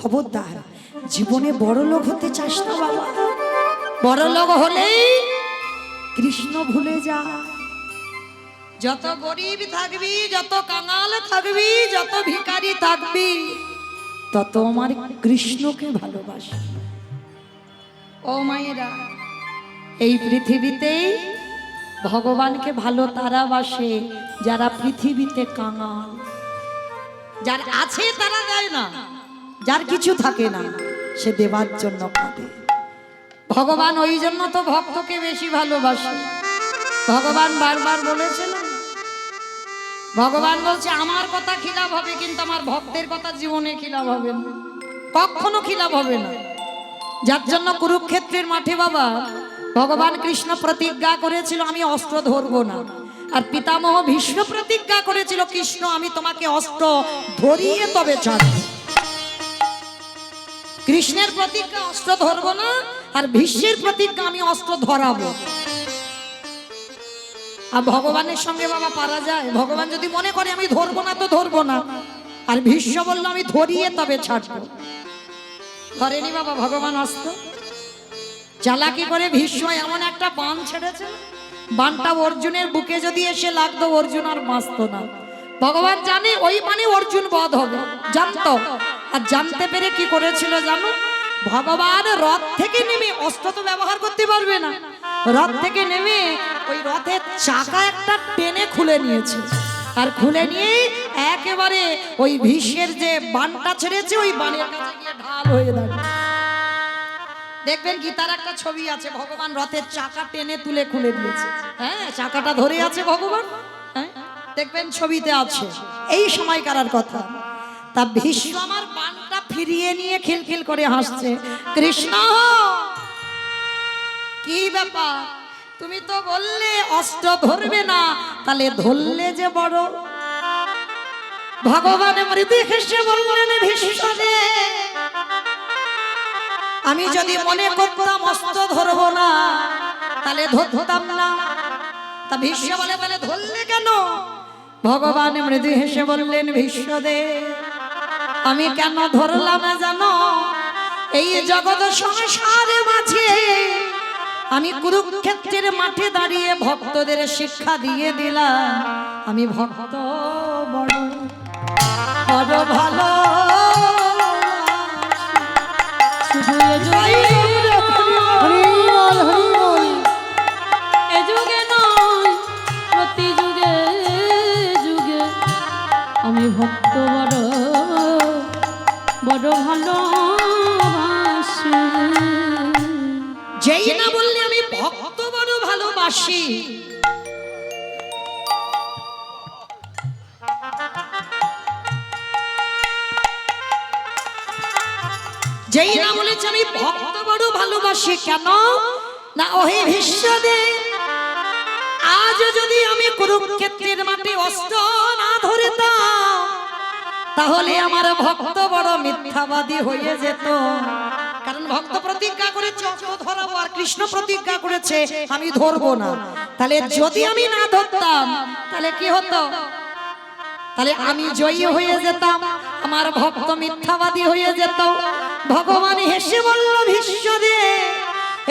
খবরদার জীবনে বড় লোক হতে চাস না বাবা। বড় লোক হলেই কৃষ্ণ ভুলে যা। যত গরিব থাকবি, যত কাঙাল থাকবি, যত ভিখারি থাকবি, তত আমার কৃষ্ণকে ভালোবাসি। ও মায়েরা, এই পৃথিবীতেই ভগবানকে ভালো তারা বাসে যারা পৃথিবীতে কাঙাল। যার আছে তারা দেয় না, যার কিছু থাকে না সে দেবার জন্য কাঁদে। ভগবান ওই জন্য তো ভক্তকে বেশি ভালোবাসে। ভগবান বারবার বলেছেন, ভগবান বলছে আমার কথা খিলাফ হবে কিন্তু আমার ভক্তের কথা জীবনে খিলাফ হবে না, কখনো খিলাফ হবে না। যার জন্য কুরুক্ষেত্রের মাঠে বাবা ভগবান কৃষ্ণ প্রতিজ্ঞা করেছিল আমি অস্ত্র ধরবো না, আর পিতামহ ভীষ্ম প্রতিজ্ঞা করেছিল কৃষ্ণ আমি তোমাকে অস্ত্র ধরিয়ে তবে ছাড়ব। কৃষ্ণের প্রতিজ্ঞা অস্ত্র ধরবো না, আর ভীষ্মের প্রতিজ্ঞা আমি অস্ত্র ধরাবো। আর ভগবানের সঙ্গে বাবা পারা যায়? ভগবান যদি মনে করে আমি ধরবো না তো ধরবো না, আর ভীষ্ম বললো আমি ধরিয়ে তবে ছাড়বো। ধরেনি বাবা ভগবান অস্ত্র। চালাকি করে ভীষ্ম এমন একটা বাণ ছেড়েছে, বাণটা অর্জুনের বুকে যদি এসে লাগতো অর্জুন আর বাঁচতো না। ভগবান জানে ওই মানে অর্জুন বধ হবে, জানতো। আর জানতে পেরে কি করেছিল জানো? ভগবান রথ থেকে নেমে, অস্ত্র তো ব্যবহার করতে পারবে না, রথ থেকে নেমে ওই রথের চাকা একটা টেনে খুলে নিয়েছে, আর খুলে নিয়ে একেবারে ওই ভীষ্মের যে বাণটা ছেড়েছে ওই বাণের কাছে গিয়ে ঢাল হয়ে দাঁড়িয়ে। দেখবেন গীতার একটা ছবি আছে, ভগবান রথের চাকা টেনে তুলে খুলে দিয়েছে। হ্যাঁ, চাকাটা ধরে আছে ভগবান, হ্যাঁ দেখবেন ছবিতে আছে। এই সময়কার কথা। তা ভীষ্ম আমার বাণটা ফিরিয়ে নিয়ে খিলখিল করে হাসছে, কৃষ্ণ কি ব্যাপার, তুমি তো বললে অস্ত্র ধরবে না, তাহলে ধরলে যে বড়। ভগবান মৃদু হেসে বললেন ভীষ্ম রে, আমি যদি মনে করতাম অস্ত্র ধরবো না তাহলে ধরতাম না। তা ভীষ্ম বলে বলে ধরলে কেন? ভগবান মৃদু হেসে বললেন ভীষ্ম দে, আমি কেন ধরলাম জানো? এই জগৎ সংসারের মাঝে আমি কুরুক্ষেত্রের মাঠে দাঁড়িয়ে ভক্তদের শিক্ষা দিয়ে দিলাম আমি ভক্ত বড় বড় ভালো। আমি ভক্ত বড় বড় ভালোবাসি। যেই না বললে আমি ভক্ত বড় ভালোবাসি, যেই না বলেছে আমি ভক্ত বড় ভালোবাসি, কেন না ওহে ভীষ্ম দে, আজ যদি আমি কুরুক্ষেত্রের মাঠে অস্ত্র না ধরতাম তাহলে আমার ভক্ত বড় মিথ্যাবাদী হয়ে যেত। কারণ ভক্ত প্রতিজ্ঞা করেছে অস্ত্র ধরাবো, আর কৃষ্ণ প্রতিজ্ঞা করেছে আমি ধরবো না। তাহলে যদি আমি না ধরতাম তাহলে কি হতো? তাহলে আমি জয়ী হয়ে যেতাম, আমার ভক্ত মিথ্যাবাদী হয়ে যেত। ভগবান হেসে বলল ভীষ্ম দে,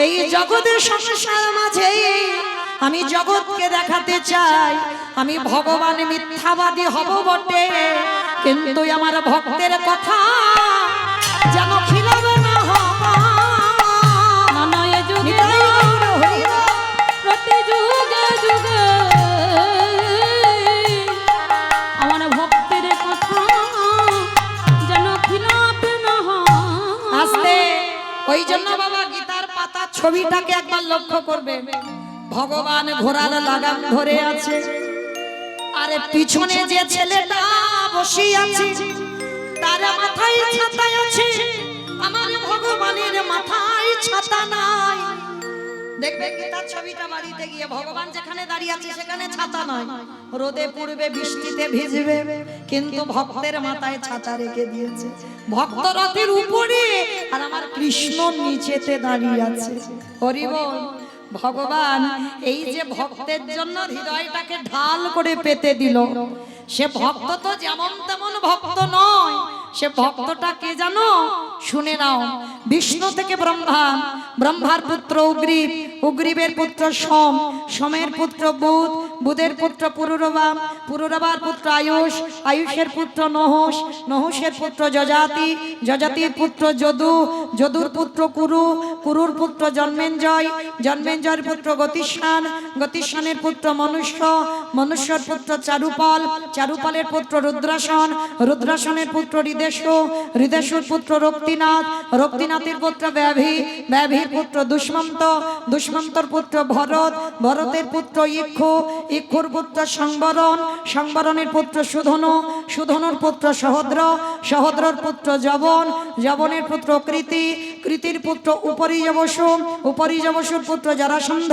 এই জগতের সংসার মাঝে আমি জগৎকে দেখাতে চাই আমি ভগবান মিথ্যাবাদী হব বটে, কিন্তু আমার ভক্তের কথা যেন খিলাফ না হয়। প্রতি যুগে যুগে আমার ভক্তের কথা যেন খিলাফ না হয়। আস্তে, ওই জন্য বাবা গীতার পাতা ছবিটাকে একবার লক্ষ্য করবে। ভগবান ঘোড়ার লাগাম ধরে আছে, আরে পিছনে যে ছেলেটা বসে আছে তার মাথায় ছাতা আছে, আমার ভগবানের মাথায় ছাতা নাই। দেখবে গীতার ছবিটা বাড়িতে গিয়ে ভগবান যেখানে দাঁড়িয়ে আছে সেখানে ছাতা নয়, রোদে পড়বে বৃষ্টিতে ভিজবে, কিন্তু ভক্তের মাথায় ছাতা রেখে দিয়েছে। ভক্ত রথের উপরে আর আমার কৃষ্ণ নিচেতে দাঁড়িয়ে আছে। হরি বল। ভগবান এই যে ভক্তের জন্য হৃদয়টাকে ঢাল করে পেতে দিল, সে ভক্ত তো যেমন তেমন ভক্ত নয়, সে ভক্তটা কে জানো? শুনে নাও। বিষ্ণু থেকে ব্রহ্মা, ব্রহ্মার পুত্র উগ্রীব, উগ্রীবের পুত্র সোম, সোমের পুত্র বুধ, বুধের পুত্র পুরুরবা, পুরুরবার পুত্র আয়ুষ, আয়ুষের পুত্র নহুষ, নহুষের পুত্র যজাতি, যজাতির পুত্র যদু, যদুর পুত্র কুরু, কুরুর পুত্র জন্মেঞ্জয়, জন্মেঞ্জয়ের পুত্র গতিস্থান, গতিস্থানের পুত্র মনুষ্য, মনুষ্যর পুত্র চারুপাল, চারুপালের পুত্র রুদ্রাসন, রুদ্রাসনের পুত্র হৃদেশু, হৃদেশুর পুত্র রক্তিনাথ, রক্তিনাথের পুত্র ব্যাভি, ব্যাভির পুত্র দুষ্মন্ত, দুষ্মন্তর পুত্র ভরত, ভরতের পুত্র ইক্ষু, ইক্ষুর পুত্র সংবরণ, সংবরণের পুত্র সুধনু, সুধনুর পুত্র সহদ্র, সহদ্রর পুত্র যবন, যবনের পুত্র কৃতি, কৃতির পুত্র উপরিযবসু, উপরিযবসুর পুত্র জরাসন্ধ,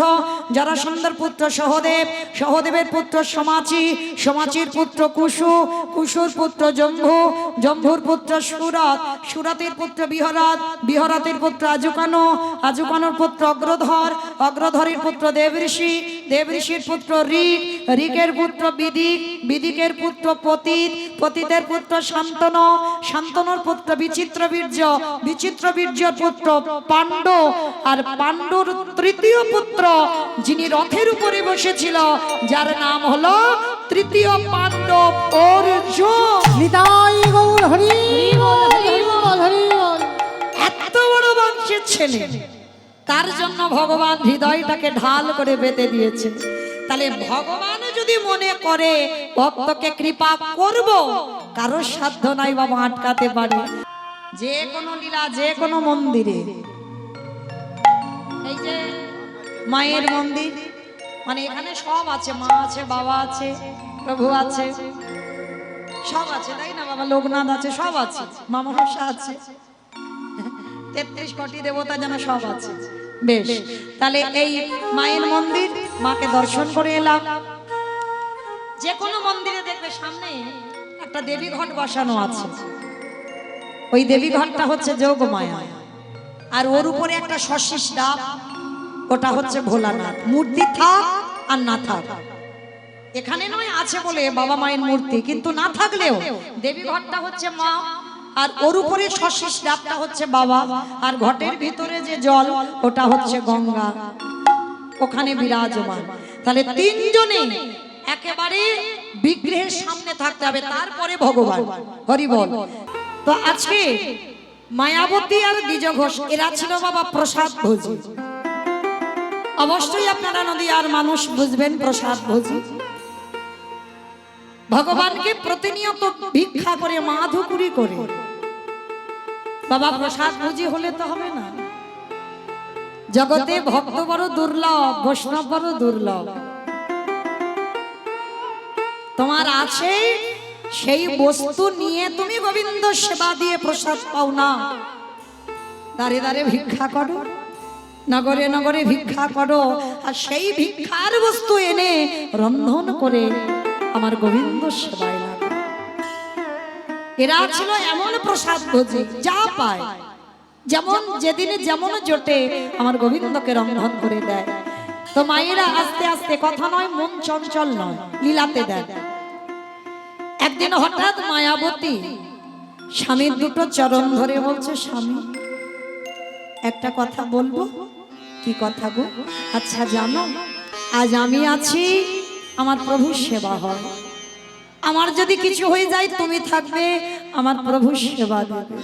জরাসন্ধর পুত্র সহদেব, সহদেবের পুত্র সমাচি, সমাচির পুত্র কুশু, কুশুর পুত্র জম্ভু, জম্ভুর পুত্র সুরত, সুরতের পুত্র বিহরাত, বিহরাতের পুত্র আজুকানু, আজুকানুর পুত্র অগ্রধর, অগ্রধরের পুত্র দেবঋষি, দেবঋষির পুত্র ঋক, ঋকের পুত্র বিদিক, বিদিকের পুত্র পতিত, পতিতের পুত্র শান্তনু, শান্তনুর পুত্র বিচিত্রবীর্য, বিচিত্রবীর্যর পুত্র পাণ্ডু, আর পাণ্ডুর তৃতীয় পুত্র যিনি রথের উপরে বসেছিল, যার নাম হলো তৃতীয় পাণ্ডব অর্জুন। নিতাই গৌর হরি হরি বল, হরি বল। হরি বল। এত বড় বংশের ছেলে, তার জন্য ভগবান হৃদয়টাকে ঢাল করে বেঁধে দিয়েছে। তাহলে ভগবান যদি মনে করে ভক্তকে কৃপা করব, কারোর সাধ্য নাই বাবা আটকাতে পারে। যে কোনো লীলা, যে কোনো মন্দিরে, এই যে মায়ের মন্দির, মানে এখানে সব আছে, মা আছে, বাবা আছে, প্রভু আছে, সব আছে, তাই না বাবা? লোকনাথ আছে, সব আছে, মা মনসা আছে, 33 কোটি দেবতা যেন সব আছে। বেশ, তাহলে এই মায়ের মন্দির, মাকে দর্শন করে এলাম। যে কোনো মন্দিরে দেখবে সামনে একটা দেবী ঘট বসানো আছে। ওই দেবী ঘটটা হচ্ছে যোগমায়া, আর ওর উপরে একটা শশীষ ডাব, ওটা হচ্ছে ভোলানাথ। মূর্তি থাক আর না থাক, এখানে নয় আছে বলে বাবা মায়ের মূর্তি, কিন্তু না থাকলেও দেবী ঘটটা হচ্ছে মা, আর ওর উপরে শশীষ ডাবটা হচ্ছে বাবা, আর ঘটের ভিতরে যে জল ওটা হচ্ছে গঙ্গা, ওখানে বিরাজমান। তাহলে তিনজনে একেবারে বিগ্রহের সামনে থাকতে হবে, তারপরে ভগবান। হরি বল। তো আজকে মায়াবতী আর দ্বিজ ঘোষ এরা ছিল বাবা প্রসাদ ভোজী। অবশ্যই আপনারা নদীয়ার মানুষ বুঝবেন প্রসাদ ভোজী। ভগবানকে প্রতিনিয়ত ভিক্ষা করে, মাধুকুরি করে। বাবা প্রসাদ ভোজী হলে তো হবে না। জগতে ভক্ত বড় দুর্লভ, বৈষ্ণব বড় দুর্লভ। তোমার আছে সেই বস্তু নিয়ে তুমি গোবিন্দ সেবা দিয়ে প্রসাদ পাও না। দাঁড়ে দাঁড়ে ভিক্ষা করো, নগরে নগরে ভিক্ষা করো, আর সেই ভিক্ষার বস্তু এনে রন্ধন করে আমার গোবিন্দ সেবায় লাগো। এরা ছিল এমন প্রসাদ ভোজী, যা পায় যেমন যেদিনে যেমন জোটে আমার গোবিন্দকে রন্ধন করে দেয়। তো মায়েরা আস্তে আস্তে, কথা নয় মন চঞ্চল নয়, লীলাতে দেয়। একদিন হঠাৎ মায়াবতী স্বামীর দুটো চরণ ধরে বলছে, স্বামী একটা কথা বলবো। কি কথা গো? আচ্ছা জানো, আজ আমি আছি, আমার প্রভুর সেবা হয়। আমার যদি কিছু হয়ে যায় তুমি থাকবে, আমার প্রভুর সেবা দেবে।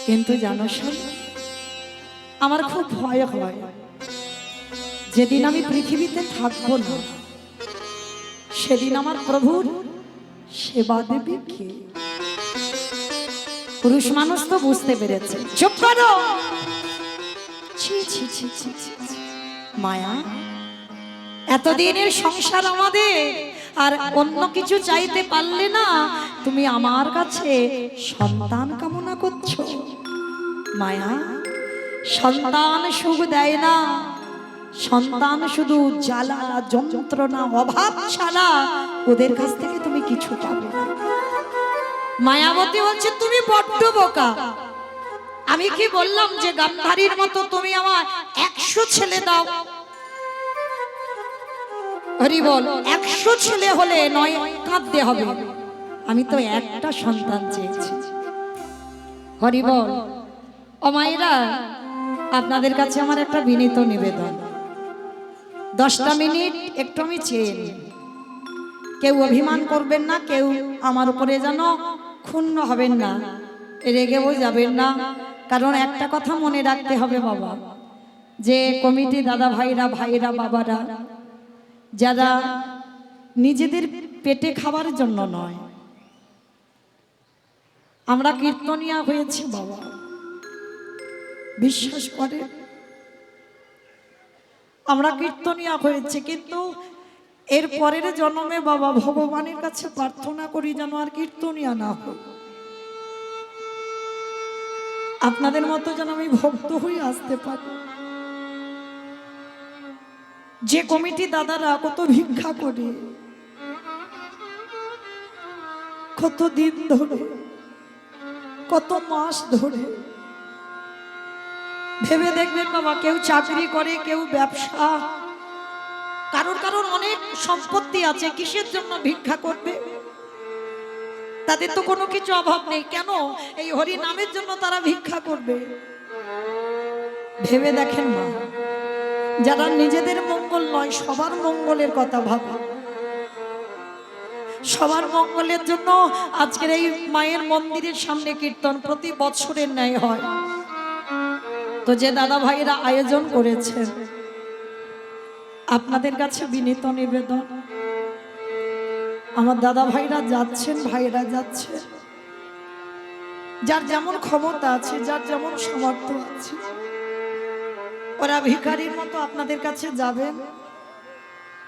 কিন্তু জানো স্বামী, আমার খুব ভয় হয়, যেদিন আমি পৃথিবীতে থাকবো না, সেদিন আমার প্রভুর সেবা দেবে কে? পুরুষ মানুষ তো বুঝতে পেরেছে। চুপ করো। ছি ছি ছি ছি ছি ছি। মায়া, এতদিনের সংসার আমাদের, আর অন্য কিছু চাইতে পারলে না, তুমি আমার কাছে সন্তান কামনা করছো। মায়া, সন্তান সুখ দেয় না, সন্তান শুধু জ্বালা যন্ত্রণা অভাব ছাড়া ওদের কাছ থেকে তুমি কিছু পাবে না। মায়াবতী বলছে তুমি বড্ড বোকা। আমি কি বললাম যে গান্ধারীর মতো তুমি আমার 100 ছেলে দাও? হরি বল। 100 ছেলে হলে নয় কাঁদতে হবে, আমি তো একটা সন্তান চেয়েছি। হরি বল। ও মায়েরা, আপনাদের কাছে আমার একটা বিনীত নিবেদন, 10টা মিনিট একটু আমি চেয়ে নিই। কেউ অভিমান করবেন না, কেউ আমার উপরে যেন ক্ষুণ্ণ হবেন না, রেগেও যাবেন না। কারণ একটা কথা মনে রাখতে হবে বাবা, যে কমিটি দাদা ভাইরা, ভাইরা, বাবারা, যারা নিজেদের পেটে খাবার জন্য নয়, আমরা কীর্তনিয়া হয়েছি বাবা, বিশ্বাস করে আমরা কীর্তনিয়া হয়েছে, কিন্তু এর পরের জন্মে বাবা ভগবানের কাছে প্রার্থনা করি যেন আর কীর্তনিয়া না হোক। আপনাদের মতো যেন আমি ভক্ত হয়ে আসতে পারি। যে কমিটি দাদারা কত ভিক্ষা করে, কত দিন ধরে, কত মাস ধরে, ভেবে দেখবেন বাবা, কেউ চাকরি করে, কেউ ব্যবসা, কারোর কারোর অনেক সম্পত্তি আছে, কিসের জন্য ভিক্ষা করবে? তাদের তো কোনো কিছু অভাব নেই, কেন এই হরি নামের জন্য তারা ভিক্ষা করবে? ভেবে দেখেন মা, যারা নিজেদের মঙ্গল নয়, সবার মঙ্গলের কথা ভাবে, সবার মঙ্গলের জন্য আজকের এই মায়ের মন্দিরের সামনে কীর্তন প্রতি বছরের ন্যায় হয়। তো যে দাদা ভাইরা আয়োজন করেছেন, আপনাদের কাছে বিনীত নিবেদন, আমার দাদা ভাইরা যাচ্ছেন, ভাইরা যাচ্ছে, যার যেমন ক্ষমতা আছে, যার যেমন সামর্থ্য আছে, ওরা ভিখারির মতো আপনাদের কাছে যাবেন,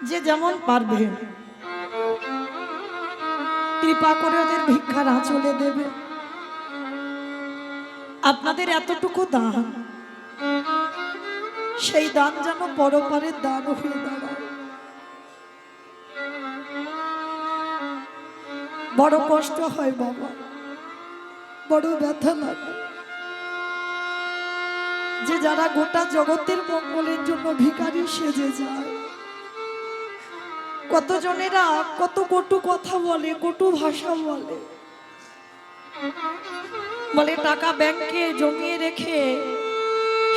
যে যেমন পারবেন কৃপা করে ওদের ভিক্ষার আঁচলে দেবে। আপনাদের এতটুকু দান, সেই দান যেন পরপারের দান হয়ে দাঁড়ায়। বড় কষ্ট হয় বাবা, বড় ব্যথা লাগে, যে যারা গোটা জগতের মঙ্গলের জন্য ভিখারি সেজে যায়, কতজনেরা কত কটু কথা বলে, কটু ভাষা বলে, বলে টাকা ব্যাংকে জমিয়ে রেখে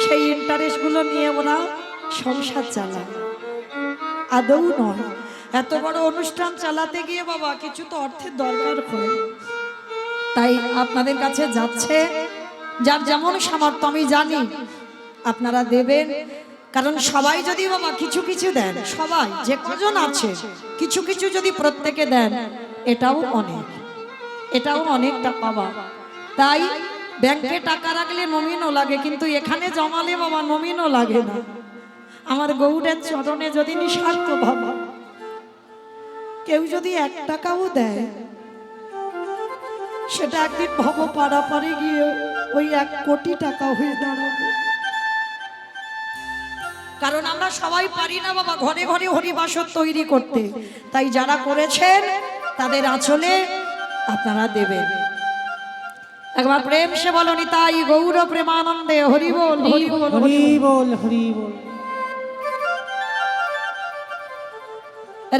সেই ইন্টারেস্ট গুলো নিয়ে ওরা সংসার চালায়। আদৌ নয়, এত বড় অনুষ্ঠান চালাতে গিয়ে বাবা কিছু তো অর্থের দরকার হয়। তাই আপনাদের কাছে যাচ্ছে, যার যেমন সামর্থ্য আমি জানি আপনারা দেবেন। কারণ সবাই যদি বাবা কিছু কিছু দেন, সবাই যে কজন আছে কিছু কিছু যদি প্রত্যেকে দেন, এটাও অনেক, এটাও অনেকটা পাবা। তাই ব্যাংকে টাকা রাখলে নমিনও লাগে, কিন্তু এখানে জমালে বাবা নমিনও লাগে না। আমার গৌড়ের চরণে যদি নিঃস্বার্থ ভাবা কেউ যদি 1 টাকাও দেয়, সেটা একদিন ভব পারাপারে গিয়ে ওই 1 কোটি টাকা হয়ে দাঁড়াবে। কারণ আমরা সবাই পারি না বাবা ঘরে ঘরে হরিবাসর তৈরি করতে। তাই যারা করেছেন তাদের আঁচলে আপনারা দেবেন। একবার প্রেম সে বলো নিতাই গৌর প্রেমানন্দে হরি বল, হরি বল, হরি বল, হরি বল।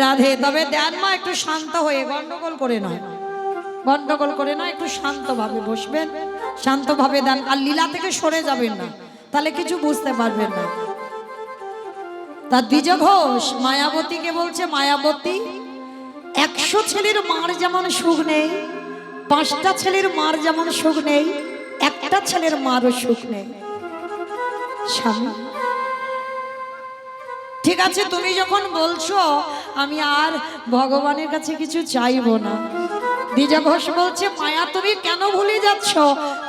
রাধে। তবে দেন মা একটু শান্ত হয়ে, গন্ডগোল করে নয়, গন্ডগোল করে নয়, একটু শান্তভাবে বসবেন, শান্তভাবে দেন। আর লীলা থেকে সরে যাবেন না, তাহলে কিছু বুঝতে পারবেন না। তার দ্বিজ ঘোষ মায়াবতীকে বলছে, মায়াবতী 100 ছেলের মার যেমন সুখ নেই, 5টা ছেলের মার যেমন সুখ নেই, একটা ছেলের মারও সুখ নেই। স্বামী ঠিক আছে, তুমি যখন বলছো আমি আর ভগবানের কাছে কিছু চাইবো না। দ্বিজ ঘোষ বলছে, মায়া তুমি কেন ভুলে যাচ্ছ?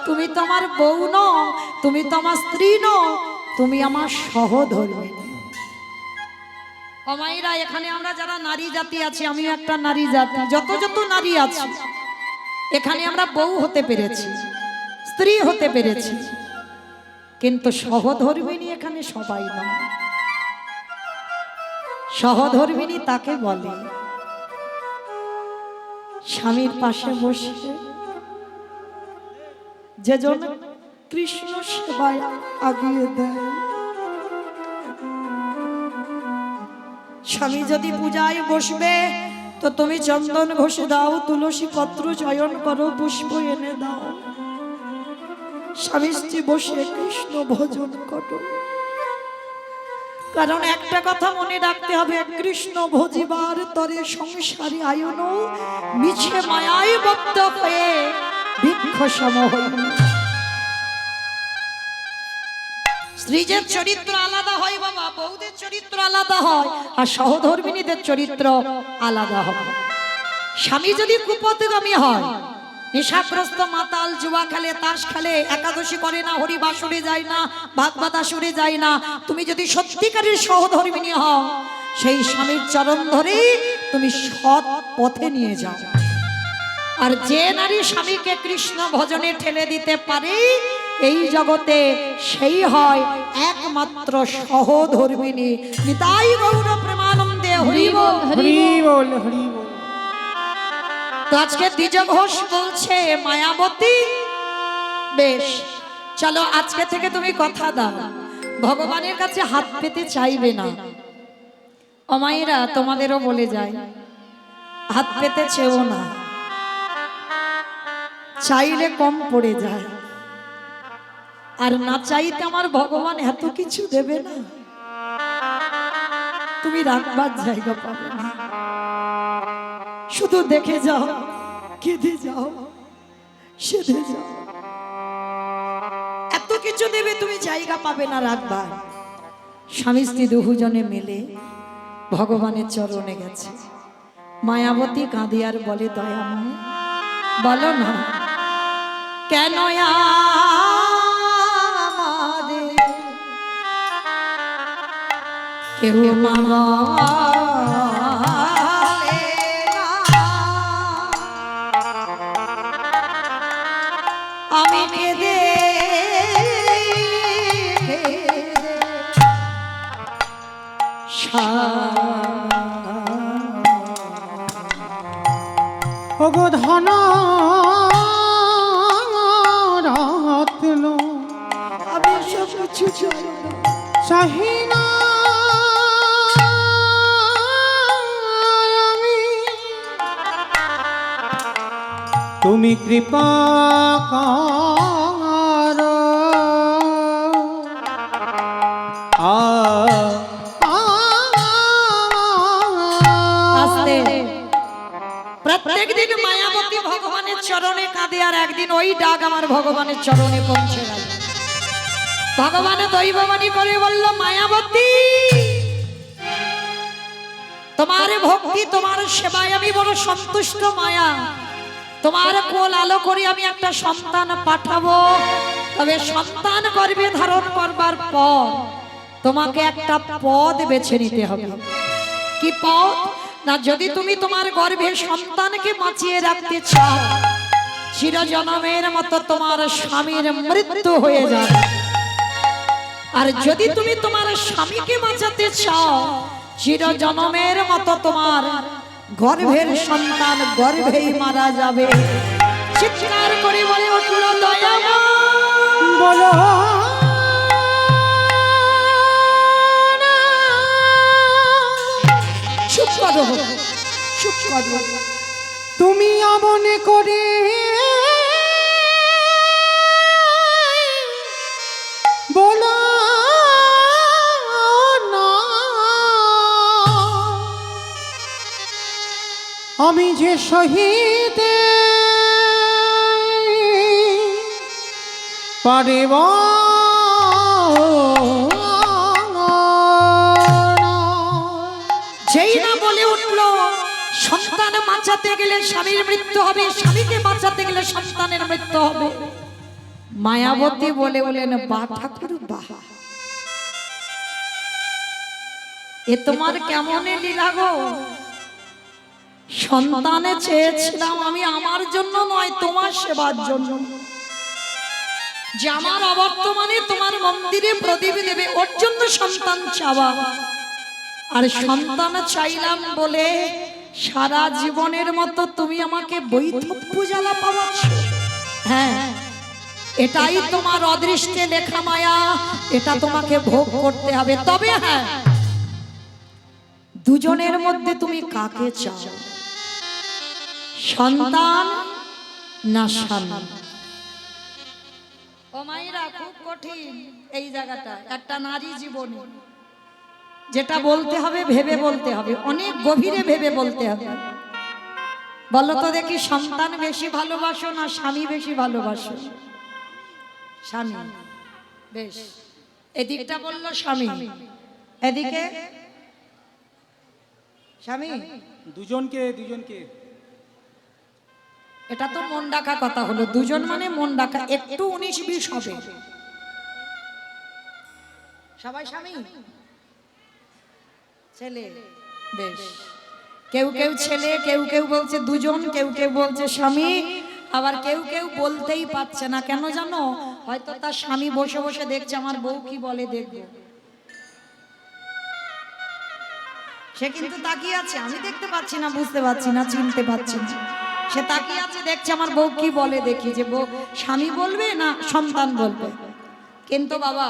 তুমি তো আমার বউ নও, তুমি তো আমার স্ত্রী নও, তুমি আমার সহধর্মিণী। অমাইরা, এখানে আমরা যারা নারী জাতি আছি, আমি একটা নারী জাতি, যত যত নারী আছে এখানে আমরা বউ হতে পেরেছি, স্ত্রী হতে পেরেছি, কিন্তু সহধর্মিণী এখানে সবাই নয়। সহধর্মিণী তাকে বলে স্বামীর পাশে বসে যেজন কৃষ্ণ সেবায় আগিয়ে দেয়। স্বামী যদি পূজায় বসবে তো তুমি চন্দন ঘষে দাও, তুলসী পত্র চয়ন করো, পুষ্প এনে দাও, স্বামী স্ত্রী বসে কৃষ্ণ ভজন করো। কারণ একটা কথা মনে রাখতে হবে, কৃষ্ণ ভজিবার তরে সংসারী আয়ন মিছে মায়ায় বদ্ধ হয়ে বৃক্ষ সম হইল। স্ত্রীদের চরিত্র আলাদা হয় বাবা, বউদের চরিত্র আলাদা হয়, আর সহধর্মিনীদের চরিত্র আলাদা হয়। স্বামী যদি কুপথগামী হয়, নেশাগ্রস্ত মাতাল, জুয়া খেলে, তাস খেলে, একাদশী করে না, হরি বাসরে যায় না, ভাগবত আসরে যায় না, তুমি যদি সত্যিকারের সহধর্মিনী হও, সেই স্বামীর চরণ ধরে তুমি সৎ পথে নিয়ে যাও। আর যে নারী স্বামীকে কৃষ্ণ ভজনে ঠেলে দিতে পারে এই জগতে, সেই হয় একমাত্র সহধর্মিনী। নিতাই গৌর প্রেমানন্দে হরি বল। হরি বল হরি বল। তো আজকে দ্বিজ ঘোষ বলছে মায়াবতী, বেশ চলো আজকে থেকে তুমি কথা দাও, ভগবানের কাছে হাত পেতে চাইবে না। অমায়েরা তোমাদেরও বলে যায়, হাত পেতে চেও না, চাইলে কম পড়ে যায়, আর না চাইতে আমার ভগবান এত কিছু দেবে না, তুমি রাখবার জায়গা পাবে না। শুধু দেখে যাও, কেঁদে যাও, সেধে যাও, এত কিছু দেবে, তুমি জায়গা পাবে না রাখবার। স্বামী স্ত্রী দুজনে মিলে ভগবানের চরণে গেছে। মায়াবতী কাঁদে আর বলে, দয়াময় বলো না কেন আমাদের কেউ মামা আমি কেঁদে ওগো ধন রত্ন আমি সব কিছু চাই না, চাহিনা আমি, তুমি কৃপা করো। আস্তে প্রত্যেক দিন মায়াবতী ভগবানের চরণে কাঁদে, আর একদিন ওই ডাক আমার ভগবানের চরণে পৌঁছে গেল। ভগবানের দৈববাণী করে বলল, মায়াবতী তোমার ভক্তি, তোমার সেবায় আমি বড় সন্তুষ্ট মায়া। তোমার কোল আলো করে আমি একটা সন্তান পাঠাবো, তবে সন্তান গর্ভে ধারণ করবার পর তোমাকে একটা পদ বেছে নিতে হবে। কি পদ? না, যদি তুমি তোমার গর্ভে সন্তানকে বাঁচিয়ে রাখতে চাও, চিরজনমের মতো তোমার স্বামীর মৃত্যু হয়ে যাবে। আর যদি তুমি তোমার স্বামীকে বাঁচাতে চাও, চিরজনমের মতো তোমার গর্ভের সন্তান গর্ভেই মারা যাবে। চিৎকার করে বলে উঠল, দয়াময় বলো চুপ করো, চুপ করো। তুমি অমন করে বলো না, আমি যে শহীদ পারিব যেই না বলে উঠলো সন্তান বাঁচাতে গেলে স্বামীর মৃত্যু হবে, স্বামীকে বাঁচাতে গেলে সন্তানের মৃত্যু হবে, মায়াবতী বলে বলেন, বা ঠাকুর বাহ, এ তোমার কেমন লীলা গো। সন্তানে চেয়েছিলাম আমি আমার জন্য নয়, তোমার সেবার জন্য, যে আমার অবর্তমানে তোমার মন্দিরে প্রদীপ দেবে, ওর জন্য সন্তান চাওয়া। আর সন্তান চাইলাম বলে সারা জীবনের মতো তুমি আমাকে বৈধব্য জ্বালা পাওয়াচ্ছ। হ্যাঁ, এটাই তোমার অদৃষ্টে লেখা মায়া, এটা তোমাকে ভোগ করতে হবে। তবে হ্যাঁ, দুজনের মধ্যে তুমি কাকে চাও? সন্তান না স্বামী? ও মায়েরা, খুব কঠিন এই জায়গাটা একটা নারী জীবনে। যেটা বলতে হবে ভেবে বলতে হবে, অনেক গভীরে ভেবে বলতে হবে। বলো তো দেখি, সন্তান বেশি ভালোবাসো না স্বামী বেশি ভালোবাসো? স্বামী। বেশ, এদিকটা বললো স্বামী, এদিকে স্বামী। দুজনকে। এটা তো মন ডাকা কথা হলো, দুজন মানে মন ডাকা, একটু 19-20 হবে। সবাই স্বামী ছেলে। বেশ, কেউ কেউ ছেলে, কেউ কেউ বলছে দুজন, কেউ কেউ বলছে স্বামী, আবার কেউ কেউ বলতেই পারছে না। কেন জানো? হয়তো তার স্বামী বসে বসে দেখছে আমার বউ কি বলে দেখবে। সে কিন্তু তাকিয়ে আছে, আমি দেখতে পাচ্ছি না, বুঝতে পারছি না, চিনতে পারছি না। সে তাকিয়ে আছে, দেখছে আমার বউ কি বলে দেখি, যে বউ স্বামী বলবে না সন্তান বলবে। কিন্তু বাবা,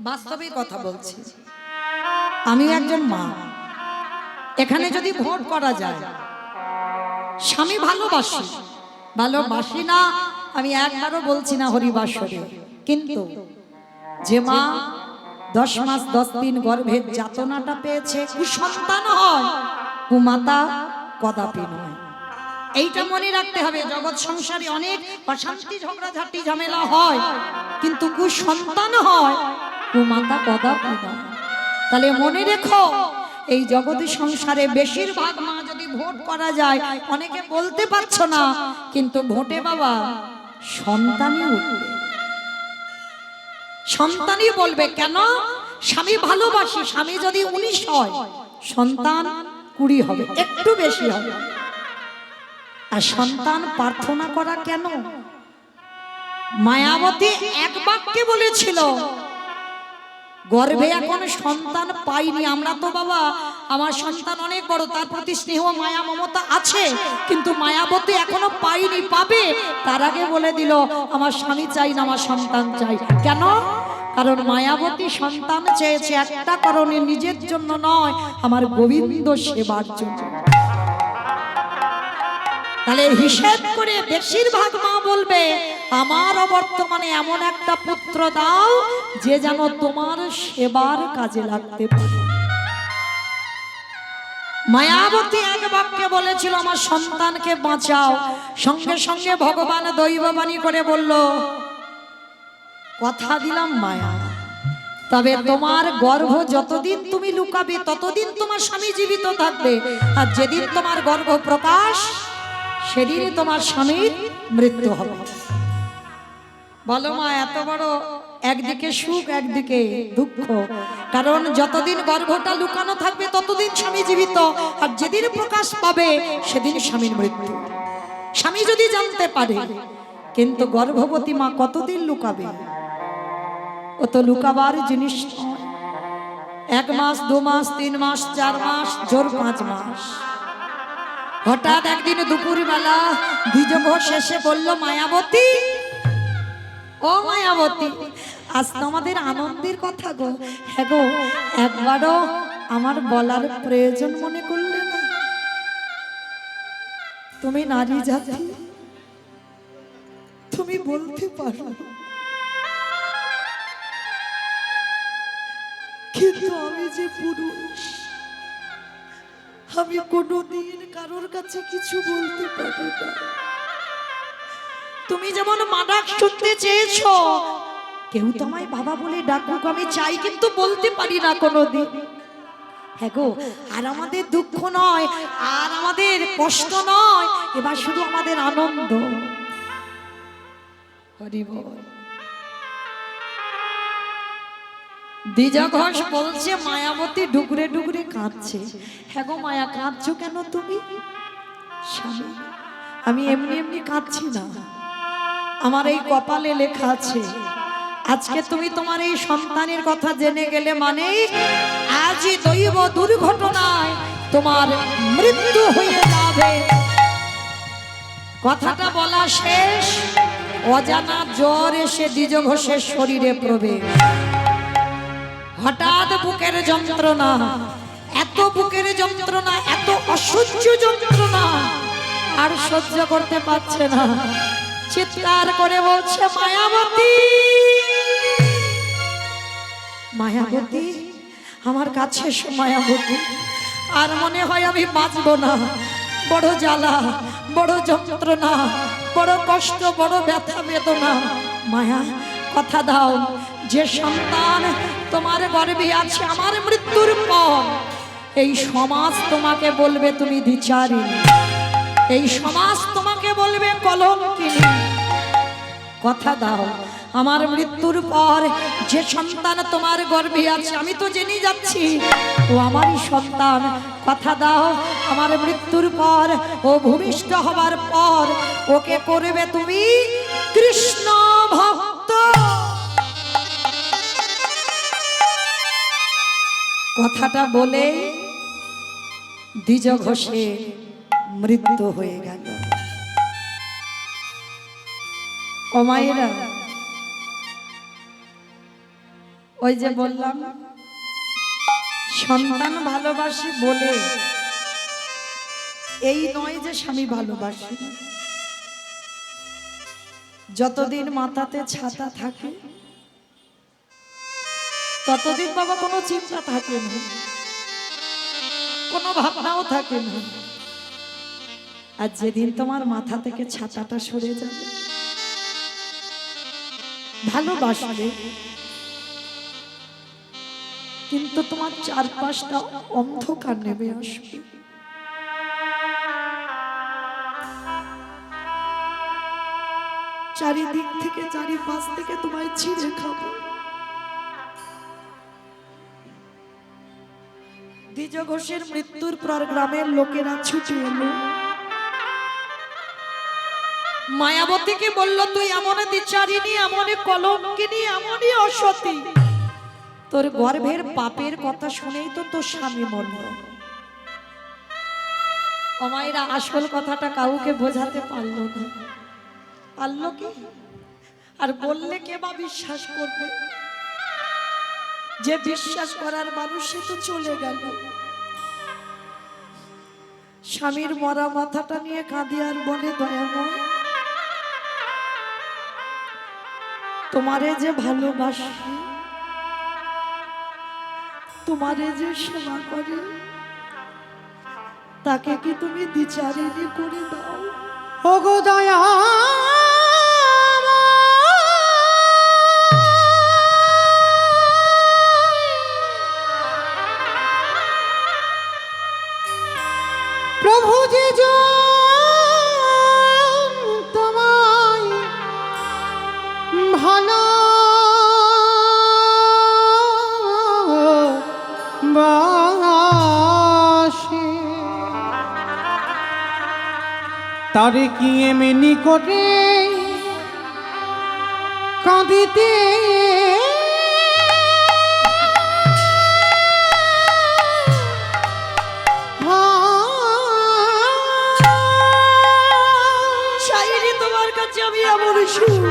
বাস্তবে কথা বলছি, আমিও একজন মা। এখানে যদি ভোট করা যায়, স্বামী ভালোবাসি না আমি একবারও বলছি না হরিবাসরে, কিন্তু যে মা 10 মাস 10 দিন গর্ভের যাতনাটা পেয়েছে, কুসন্তান হয়, কুমাতা কদাপি নয়। এইটা মনে রাখতে হবে। জগৎ সংসারে অনেক অশান্তি, ঝগড়াঝাটি, ঝামেলা হয়, কিন্তু কুসন্তান হয়, কুমাতা কদাপি নয়। তাহলে মনে রেখো, এই জগৎ সংসারে বেশিরভাগ মা যদি ভোট করা যায়, অনেকে বলতে পারছো না, কিন্তু ভোটে বাবা সন্তানই উঠবে, সন্তানই বলবে। কেন? স্বামী ভালোবাসি, স্বামী যদি 19 হয়, সন্তান 20 হবে, একটু বেশি হবে। আর সন্তান প্রার্থনা করা কেন? মায়াবতী এক বাক্যে বলেছিল, গর্ভে এখন সন্তান পাইনি, আমরা তো বাবা আমার সন্তান অনেক বড়, তার প্রতি স্নেহ মায়া মমতা আছে, কিন্তু মায়াবতী এখনো পাইনি, পাবে। তার আগে বলে দিল আমার স্বামী চাই না, আমার সন্তান চাই। কেন? কারণ মায়াবতী সন্তান চেয়েছে একটা কারণে, নিজের জন্য নয়, আমার গোবিন্দ সেবার জন্য। তাহলে হিসেব করে বেশিরভাগ মা বলবে, আমারও বর্তমানে এমন একটা পুত্র দাও যে যেন তোমার সেবার কাজে লাগতে পারে। মায়াবতী এক বাক্যে বলেছিল আমার সন্তানকে বাঁচাও, সঙ্গে সঙ্গে ভগবান দৈববাণী করে বলল, কথা দিলাম মায়া, তবে তোমার গর্ভ যতদিন তুমি লুকাবে ততদিন তোমার স্বামী জীবিত থাকবে, আর যেদিন তোমার গর্ভ প্রকাশ সেদিনই তোমার স্বামীর মৃত্যু হবে। বলো মা, এত বড় একদিকে সুখ একদিকে দুঃখ, কারণ যতদিন গর্ভটা লুকানো থাকবে ততদিন স্বামী জীবিত, আর যেদিন প্রকাশ পাবে সেদিন স্বামীর মৃত্যু। স্বামী যদি জানতে পারে, কিন্তু গর্ভবতী মা কতদিন লুকাবে? ও তো লুকাবার জিনিস নয়। 1 মাস 2 মাস 3 মাস 4 মাস জোর 5 মাস। হঠাৎ একদিন দুপুর বেলা দ্বিজভোজ শেষে বলল মায়াবতী, ও মায়াবতী, আজ তো আমাদের আনন্দের কথা গো। হ্যাঁ গো, একবারও আমার বলার প্রয়োজন মনে করলে না? তুমি নারী জাতি, তুমি বলতে পারো, কিন্তু আমি যে পুরুষ, আমি কোনোদিন কারোর কাছে কিছু বলতে পারি না। তুমি যেমন মা ডাক শুনতে চেয়েছো, কেউ তো আমায় বাবা বলে ডাকুক, আমি চাই, কিন্তু বলতে পারি না কোনোদিন। হ্যাঁ গো, আর আমাদের দুঃখ নয়, আর আমাদের কষ্ট নয়, এবার শুধু আমাদের আনন্দ। হরি বল। দ্বিজা ঘোষ বলছে, মায়াবতী ডুগরে ডুগরে কাঁদছে। হ্যাঁ গো মায়া, কাঁদছো কেন তুমি? স্বামী, আমি এমনি এমনি কাঁদছি না, আমার এই কপালে লেখা আছে, আজকে তুমি তোমার এই সন্তানের কথা জেনে গেলে মানে আজই দৈব দুর্ঘটনায় তোমার মৃত্যু হয়ে যাবে। কথাটা বলা শেষ, অজানা জ্বর এসে দ্বিজ ঘোষের শরীরে প্রবেশ। হঠাৎ বুকের যন্ত্রণা, এত বুকের যন্ত্রণা, এত অসহ্য যন্ত্রণা, আর সহ্য করতে পারছে না, চিৎকার করে বলছে মায়াবতী, মায়াবতী আমার কাছে এসো মায়াবতী, আর মনে হয় আমি বাঁচবো না, বড় জ্বালা, বড় যন্ত্রণা, বড় কষ্ট, বড় ব্যথা বেদনা। মায়া কথা দাও, যে সন্তান তোমার গর্ভে আছে আমার মৃত্যুর পর এই সমাজ তোমাকে বলবে তুমি দ্বিচারিণী, এই সমাজ তোমাকে বলবে কলঙ্কিনী। কথা দাও, আমার মৃত্যুর পর যে সন্তান তোমার গর্ভে আছে আমি তো জেনে যাচ্ছি ও আমারই সন্তান। কথা দাও, আমার মৃত্যুর পর ও ভূমিষ্ঠ হবার পর ওকে করবে তুমি কৃষ্ণ ভক্ত। কথাটা বলে দ্বিজ ঘোষের মৃত্যু হয়ে গেল। ও মায়েরা, ওই যে বললাম সন্তান ভালোবাসি বলে এই নয় যে স্বামী ভালোবাসি না। যতদিন মাথাতে ছাতা থাকে ততদিন বাবা কোনো চিন্তা থাকে না, কোনো ভাবনাও থাকে না। আর যেদিন তোমার মাথা থেকে ছাতাটা সরে যাবে, ভালোবাসবে কিন্তু তোমার চারপাশটা অন্ধকার নেমে আসবে। চারিদিক থেকে, চারিপাশ থেকে তোমায় ছিঁড়ে খাবে। দ্বিজ ঘোষের মৃত্যুর পর গ্রামের লোকেরা ছুটে এলো, মায়াবতীকে বলল তুই এমন দ্বিচারিণী, এমন কলঙ্কিনী, এমনই অসতী, তোর গর্ভের পাপের কথা শুনেই তো তোর স্বামী মরল। ও মায়েরা, আসল কথাটা কাউকে বোঝাতে পারলো না। পারলো কি? আর বললে কে বা বিশ্বাস করবে? যে বিশ্বাস করার মানুষ সে তো চলে গেল। স্বামীর মরা মাথাটা নিয়ে কাঁদি আর বলে দয়াময়, তোমারে যে ভালোবাসি, তোমারে যে সেবা করে, তাকে কি তুমি দ্বিচারিণী করে দাও? ওগো দয়া প্রভু যে তোমায় ভালো বাসে, তারে কি এমনি করে কাঁদিতে চাইনি তোমার কাছে আমি এমন সুখ,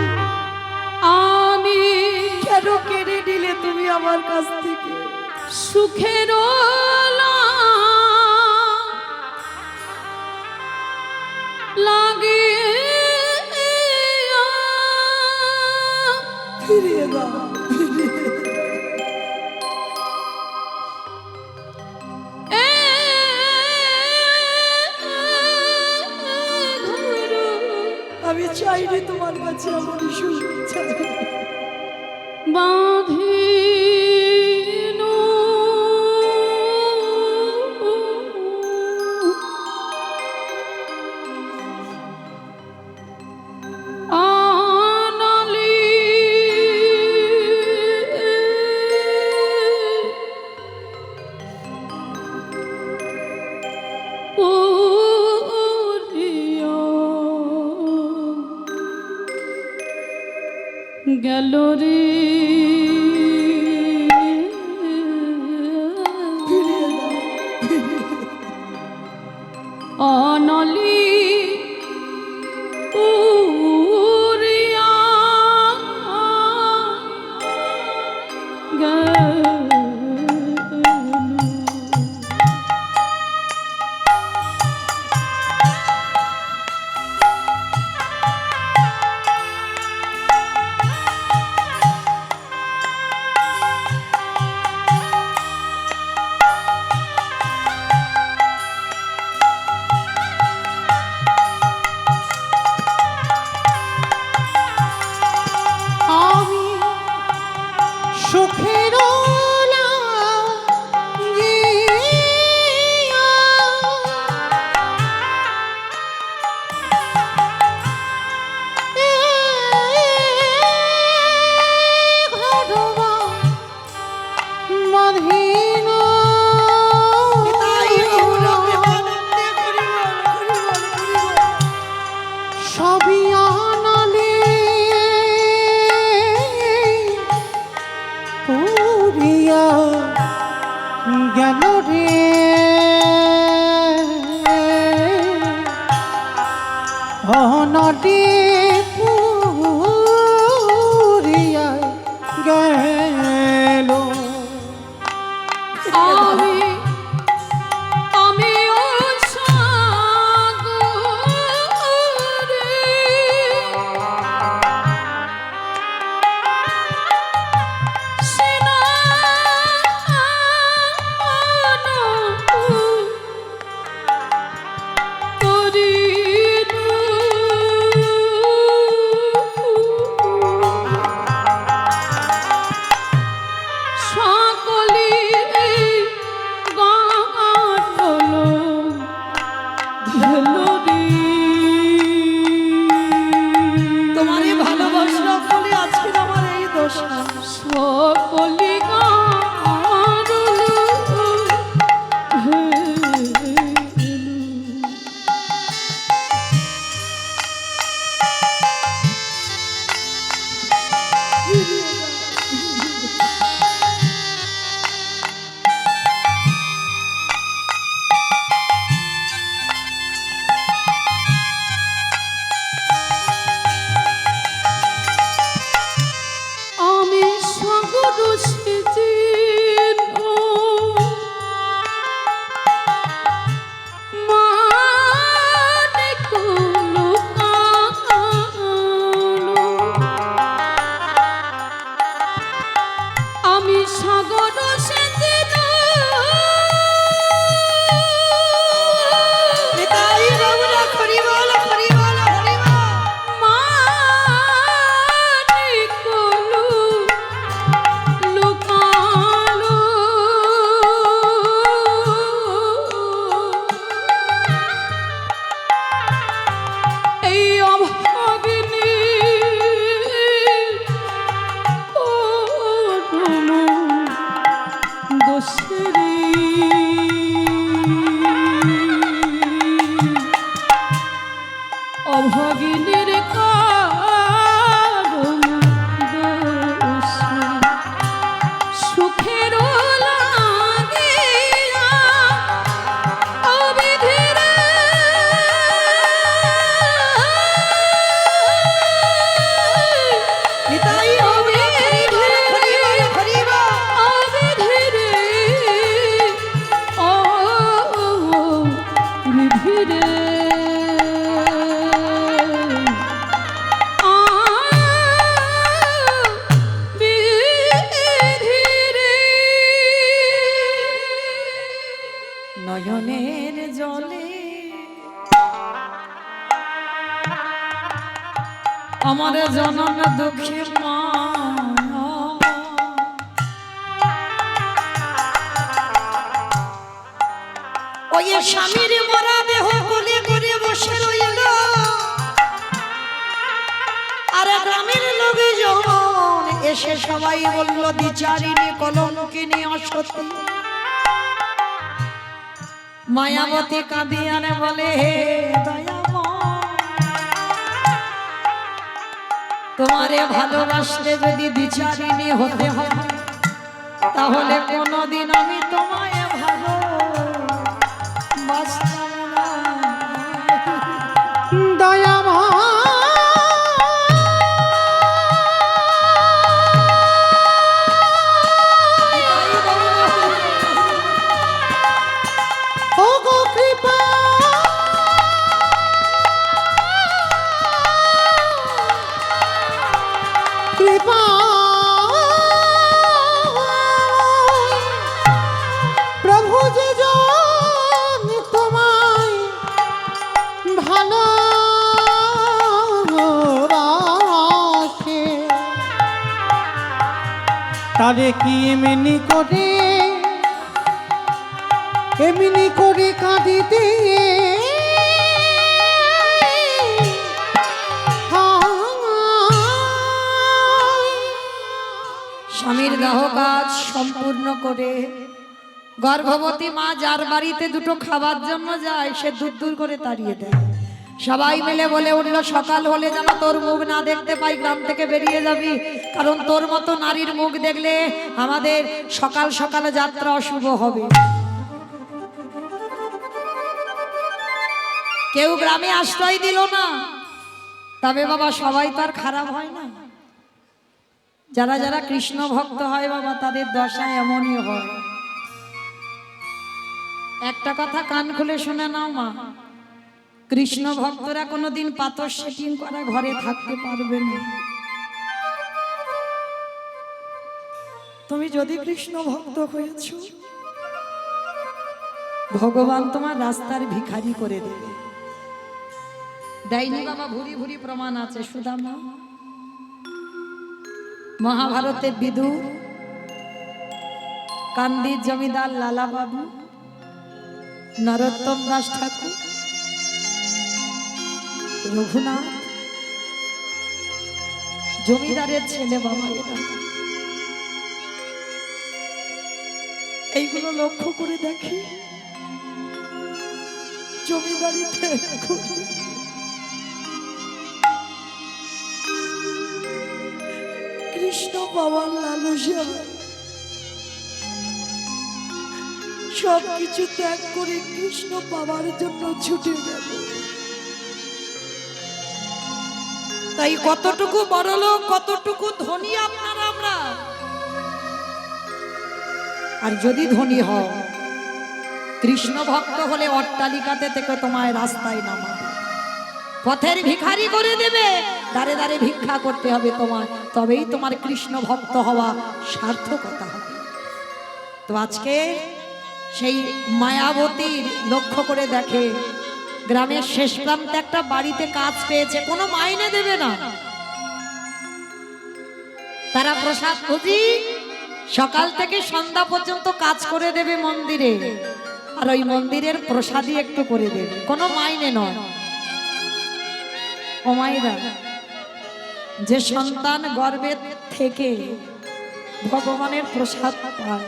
আমি কেন কেড়ে নিলে তুমি আমার কাছ থেকে? সুখের লাগে ফিরিয়ে দাও। আমি চাইনি তোমার কাছে এমন সুখ, বাঁধিনু আনালি পুরিয়া গেল রে অনলি উড়িয়া গেল। আমার জনম দুঃখী মা ওই স্বামীর মরা দেহ কোলে করে বসে রইল আর গ্রামের লোকজন এসে সবাই বলল বিচারিণী কলঙ্কিনী অসতী মায়াবতী কাঁদিয়ানে বলে হে দয়াময় তোমারে ভালোবাসলে যদি বিচারিণী হতে হয় তাহলে কোনোদিন আমি তোমায় ভালো বাসতাম না দয়াময় ও গো কৃপা কৃপা প্রভু যে জন তোমায় ভালোবাসে তারে কি এমনি করে কাঁদিতে স্বামীর দাহ কাজ সম্পূর্ণ করে গর্ভবতী মা যার বাড়িতে দুটো খাবার জন্য যায় সে দূর দূর করে তাড়িয়ে দেয় সবাই মিলে বলে উঠলো সকাল হলে যেন তোর মুখ না দেখতে পাই গ্রাম থেকে বেরিয়ে যাবি কারণ তোর মতো নারীর মুখ দেখলে আমাদের সকাল সকাল যাত্রা অশুভ হবে কেউ গ্রামে আশ্রয় দিল না তবে বাবা সবাই তো আর খারাপ হয় না যারা যারা কৃষ্ণ ভক্ত হয় বাবা তাদের দশা এমনই হয় একটা কথা কান খুলে শুনে নাও মা কৃষ্ণ ভক্তরা কোনোদিন পাথর সেটিং করা ঘরে থাকতে পারবে না তুমি যদি কৃষ্ণ ভক্ত হয়েছ ভগবান তোমার রাস্তার ভিখারি করে দেবে দেয়নি বাবা ভুরি ভুরি প্রমাণ আছে সুদামা মহাভারতের বিদুর কান্দির জমিদার লালা বাবু নরোত্তম দাস ঠাকুর রঘুনাথ জমিদারের ছেলে বাবা এরা এইগুলো লক্ষ্য করে দেখি জমিদারিতে কৃষ্ণ বাবার লালসা সবকিছু ত্যাগ করে কৃষ্ণ বাবার জন্য ছুটে গেল তাই কতটুকু বড় লোক কতটুকু ধনী আপনারা আমরা আর যদি ধনী হও কৃষ্ণ ভক্ত হলে অট্টালিকাতে থেকে তোমায় রাস্তায় নামাবে পথের ভিখারি করে দেবে দাঁড়ে দাঁড়ে ভিক্ষা করতে হবে তোমায় তবেই তোমার কৃষ্ণ ভক্ত হওয়া সার্থকতা হবে তো আজকে সেই মায়াবতীর লক্ষ্য করে দেখে গ্রামের শেষ প্রান্তে একটা বাড়িতে কাজ পেয়েছে কোনো মাইনে দেবে না তারা প্রসাদ খুঁজি সকাল থেকে সন্ধ্যা পর্যন্ত কাজ করে দেবে মন্দিরে আর ওই মন্দিরের প্রসাদই একটু করে দেবে কোনো মাইনে নয় ও মায়েরা যে সন্তান গর্ভের থেকে ভগবানের প্রসাদ পায়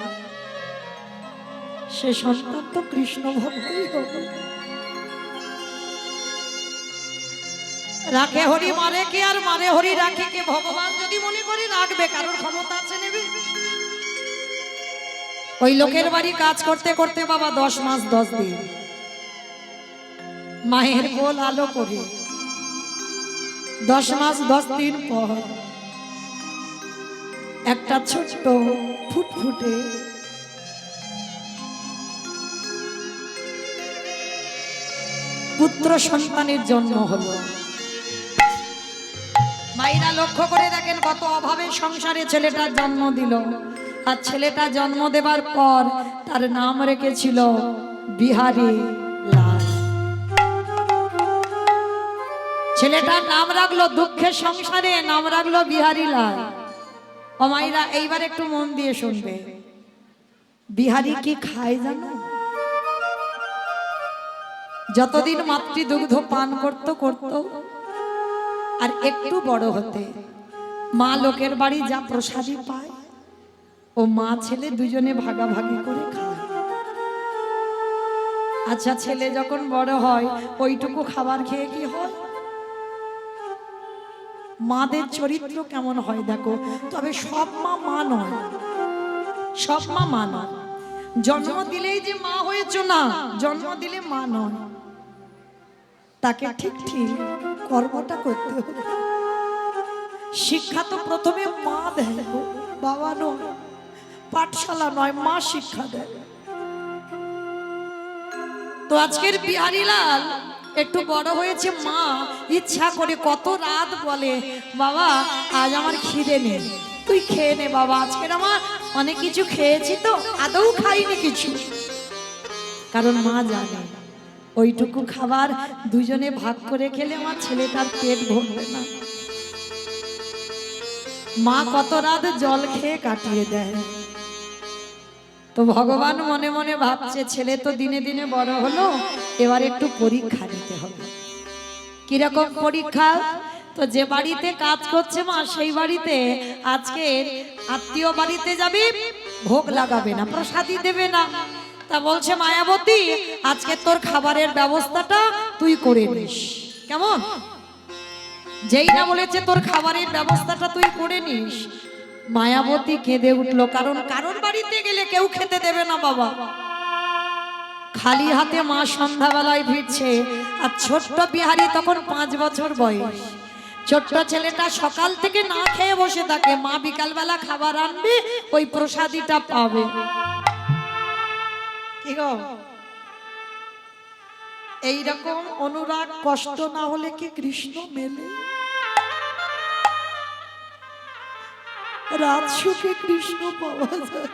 সে সন্তান তো কৃষ্ণ ভক্তই হবে রাখে হরি মারে কে আর মারে হরি রাখে কে ভগবান যদি মনে করে রাখবে কারোর ক্ষমতা আছে নেবে ওই লোকের বাড়ি কাজ করতে করতে বাবা 10 মাস 10 দিন মায়ের কোল আলো করে 10 মাস 10 দিন পর একটা ছোট্ট ফুটফুটে পুত্র সন্তানের জন্ম হলো মায়েরা লক্ষ্য করে দেখেন কত অভাবের সংসারে ছেলেটার জন্ম দিল আর ছেলেটা জন্ম দেবার পর তার নাম রেখেছিল বিহারী লাল ছেলেটার নাম রাখলো দুঃখের সংসারে, নাম রাখলো বিহারীলাল। ও মাইরা এইবার একটু মন দিয়ে শুনবে, বিহারী কি খায় জানো? যতদিন মাতৃ দুগ্ধ পান করত আর একটু বড় হতে মা লোকের বাড়ি যা প্রসাদী পায় ও মা ছেলে দুজনে ভাগাভাগি করে খায়। আচ্ছা, ছেলে যখন বড় হয় ওইটুকু খাবার খেয়ে কি হয়? মাদের চরিত্র কেমন হয় দেখো। তবে সব মা মা নয়, সব মা মা নয়। জন্ম দিলেই যে মা হয়েছো না, জন্ম দিলে মা নয়, তাকে ঠিক ঠিক কর্মটা করতে হবে। শিক্ষা তো প্রথমে মা দেয়, বাবা নয়, পাঠশালা নয়, মা শিক্ষা দেয়। তো আজকের বিহারীলাল একটু বড় হয়েছে, মা ইচ্ছা করে কত রাত বলে, বাবা আজ আমার খিদে নেই, তুই খেয়ে নে বাবা, আজকের আমার অনেক কিছু খেয়েছি তো, আদৌ খাইনি কিছু। কারণ মা জানে ওইটুকু খাবার দুজনে ভাগ করে খেলে আমার ছেলেটার পেট ভরবে না। মা কত রাত জল খেয়ে কাটিয়ে দেয়। তো ভগবান মনে মনে ভাবছে, ছেলে তো দিনে দিনে বড় হলো, এবার একটু পরীক্ষা দিতে হবে। কিরকম পরীক্ষা? তো যে বাড়িতে কাজ করছে মা, সেই বাড়িতে আজকে আত্মীয় বাড়িতে যাবি, ভোগ লাগাবে না, প্রসাদী দেবে না। তা বলছে, মায়াবতী আজকে তোর খাবারের ব্যবস্থাটা তুই করে নিস। কেমন? যেই না বলেছে তোর খাবারের ব্যবস্থাটা তুই করে নিস, মায়াবতী কেঁদে উঠলো। কারণ কারোর বাড়িতে গেলে কেউ খেতে দেবে না বাবা। খালি হাতে মা সন্ধ্যাবেলায় ফিরছে, আর ছোট্ট বিহারী তখন 5 বছর বয়স। ছোট্ট ছেলেটা সকাল থেকে না খেয়ে বসে থাকে, মা বিকালবেলা খাবার আনবে, ওই প্রসাদীটা পাবে। কি গো, এইরকম অনুরাগ কষ্ট না হলে কি কৃষ্ণ মেলে? রাত সুখে কৃষ্ণ পাওয়া যায়।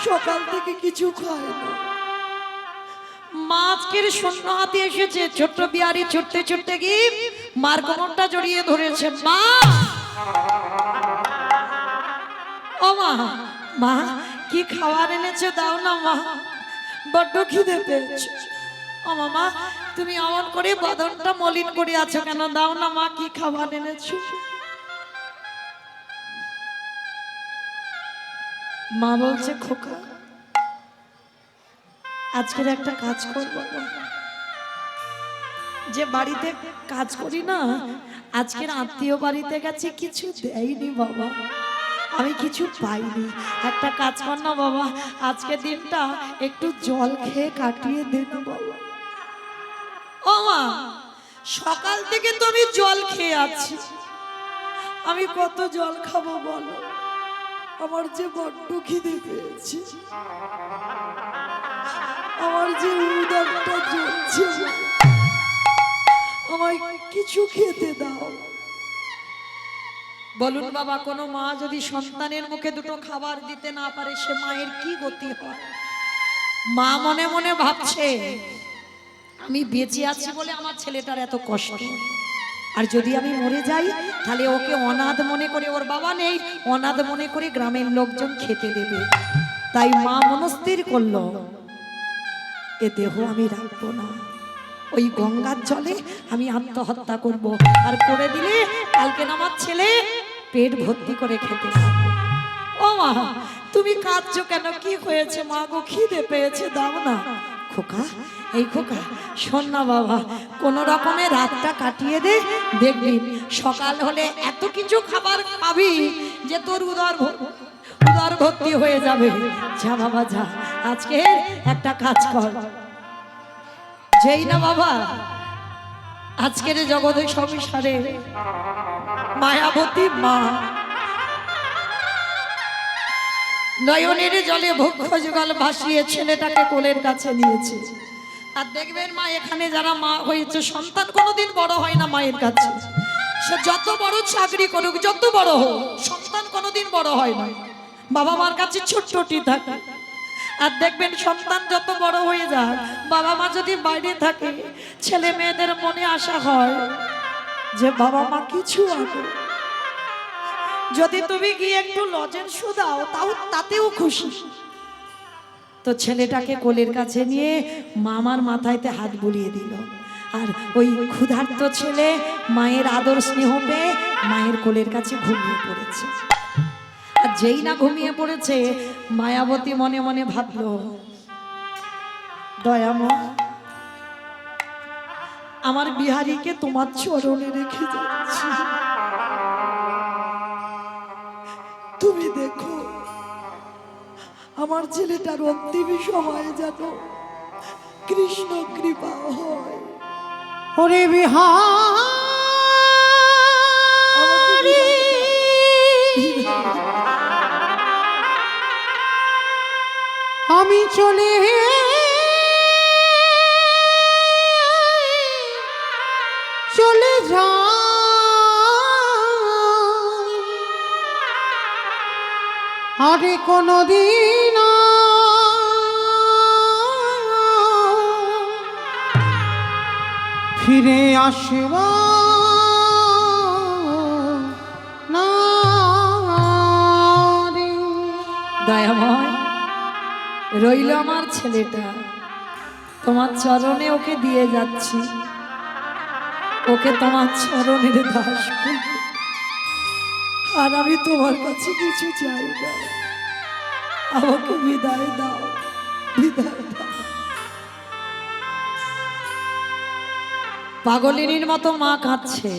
সকাল থেকে কিছু খায় না, মাছকের শূন্য হাতে এসেছে। ছোট্ট বিহারী ছুটতে ছুটতে গিয়ে মার কোমরটা জড়িয়ে ধরেছে। মা, ও মা, মা কি খাবার এনেছে দাও না মা, বড্ড খিদে পেয়েছে। ও মামা, তুমি অমন করে বদনটা মলিন করে আছো কেন? দাও না মা, কি খাবার এনেছো? মা বলছে, খোকা আজকের একটা কাজ করবো, যে বাড়িতে কাজ করি না, আজকের আত্মীয় বাড়িতে গেছে, কিছু দেয়নি বাবা, আমি কিছু পাইনি। একটা কাজ কর না বাবা, আজকের দিনটা একটু জল খেয়ে কাটিয়ে দে না বাবা। ও মা, সকাল থেকে তো আমি জল খেয়ে আছি, আমি কত জল খাবো বলো? আমার যে বড্ড খিদে পেয়েছে, আমার যে উদরটা জ্বলছে, আমায় কিছু খেতে দাও। বলুন বাবা, কোনো মা যদি সন্তানের মুখে দুটো খাবার দিতে না পারে, সে মায়ের কি গতি হয়? মা মনে মনে ভাবছে, আমি বেঁচে আছি বলে আমার ছেলেটার এত কষ্ট, আর যদি আমি মরে যাই তাহলে ওকে অনাথ মনে করে, ওর বাবা নেই, অনাথ মনে করে গ্রামের লোকজন খেতে দেবে। তাই মা মনস্থির করলো, এ দেহ আমি রাখবো না, ওই গঙ্গার জলে আমি আত্মহত্যা করব, আর করে দিলে কালকে আমার ছেলে পেট ভর্তি করে খেতে পারবে। ও মা, তুমি কাঁদছো কেন? কি হয়েছে মা গো? খিদে পেয়েছে, দাও না। খোকা, এই খোকা শোন না বাবা, কোন রকমে রাতটা কাটিয়ে দে, দেখবি সকাল হলে এত কিছু খাবার পাবি যে তোর উদর ভর্তি হয়ে যাবে। যা বাবা যা, আজকে একটা কাজ কর। যেই না বাবা আজকের জগতের সংসারে মায়াবতী মা নয়নের জলে ভক্ষ যুগল ভাসিয়ে ছেলেটাকে কোলের কাছে নিয়েছে। আর দেখবেন মা, এখানে যারা মা হয়েছে, সন্তান কোনোদিন বড় হয় না মায়ের কাছে। সে যত বড় চাকরি করুক, যত বড় হোক, সন্তান কোনোদিন বড় হয় না, বাবা মার কাছে ছোট্টটি থাকে। আর দেখবেন সন্তান যত বড় হয়ে যায়, বাবা মা যদি বাইরে থাকে, ছেলে মেয়েদের মনে আশা হয় যে বাবা মা কিছু আনো, যদি তুমি গিয়ে একটু লজেন্স দাও তাও তাতেও খুশি। তো ছেলেটাকে কোলের কাছে নিয়ে মামার মাথায়তে হাত বুলিয়ে দিল, আর ওই ক্ষুধার্ত ছেলে মায়ের আদর স্নেহ পেয়ে মায়ের কোলের কাছে ঘুমিয়ে পড়েছে। আর যেই না ঘুমিয়ে পড়েছে, মায়াবতী মনে মনে ভাবলো, দয়াময়, আমার বিহারীকে তোমার চরণে রেখে যাচ্ছি, তুমি দেখো আমার ছেলেটার অন্তিম সময়ে যেন কৃষ্ণ কৃপা হয়। ওরে বিহারী, আমি চলে চলে যা, আরে কোনদিন ফিরে আসব না রে। দয়াময়, রইল আমার ছেলেটা, তোমার চরণে ওকে দিয়ে যাচ্ছি, ওকে তোমার চরণের দাস করব। আর আমি তোমার কাছে কিছু চাই না, আমাকে বিদায় দাও, বিদায় দাও। পাগলিনীর মতো মা কাঁদছে,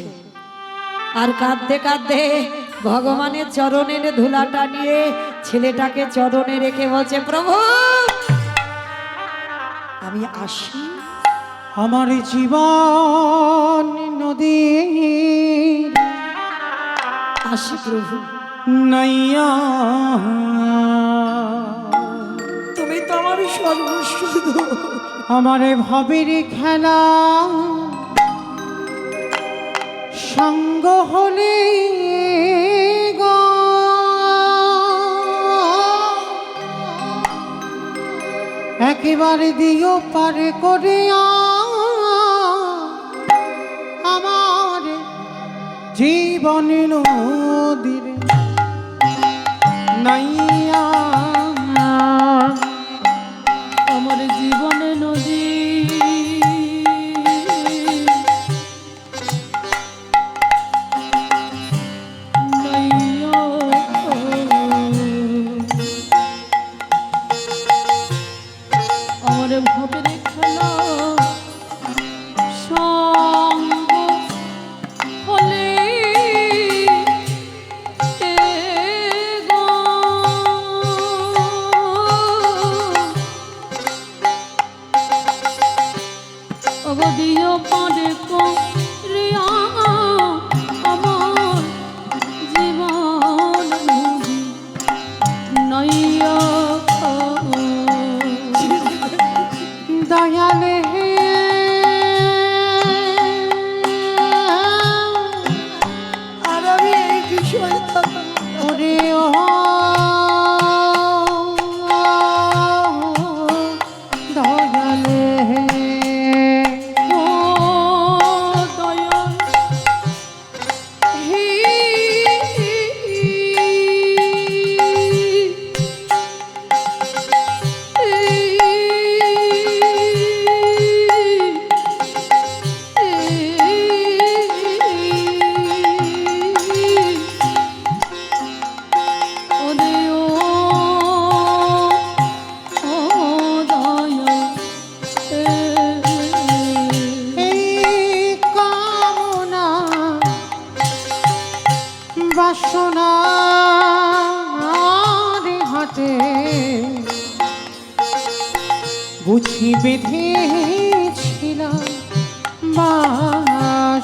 আর কাঁদতে কাঁদতে ভগবানের চরণের ধুলাটা নিয়ে ছেলেটাকে চরণে রেখে বলছে, প্রভু আমি আসি। আমার জীবন নদী আসি প্রভু, নাইয়া, তুমি তো আমার সর্বস্ব, আমার ভবের খেলা সঙ্গ হলে গো, একেবারে দিও পার করে আমার জীবন নদীর নাইয়া, আমার জীবনে নদী নাইয়া, আমার ভবের খেলা সঙ্গ হলে দিও পারে করিয়া আমার জীবন নাইয়া, দয়ালে আর আমি এই বিষয়ে ওরে ও দয়ালে, ও দয়া হে বাসনার হাটে বুঝি বেঁধেছিলাম বাসা,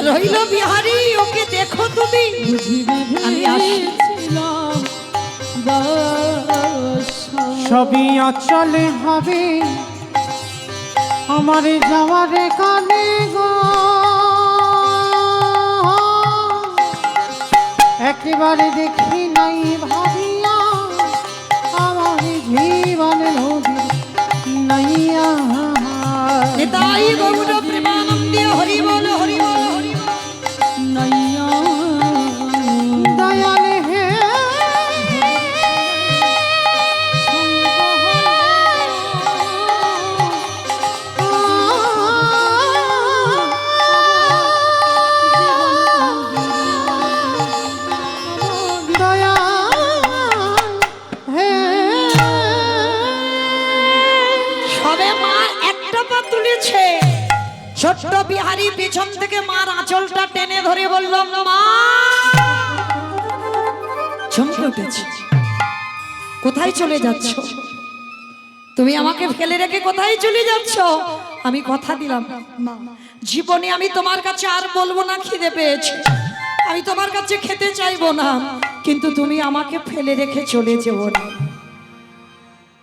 রইল বিহারী, ওকে দেখো তুমি, আমি আসি। সবই অচলে হবে আমার যাওয়ার কানে গো একেবারে দেখি নাই ভাবিয়া আমার জীবন নদী নাইয়া নিতাই গৌর প্রেমানন্দে হরি বল হরি বল হরি বল। নৈয়া দয়াল হে সবে মা একটা পা তুলেছে, ছোট্ট বিহারী পেছন থেকে মার আঁচলটা টেনে ধরে বলল মা। চমকে উঠেছে, কোথায় চলে যাচ্ছ তুমি? আমাকে ফেলে রেখে কোথায় চলে যাচ্ছ? আমি কথা দিলাম মা, জীবনে আমি তোমার কাছে আর বলবো না খিদে পেয়েছে, আমি তোমার কাছে খেতে চাইবো না, কিন্তু তুমি আমাকে ফেলে রেখে চলে যেও না।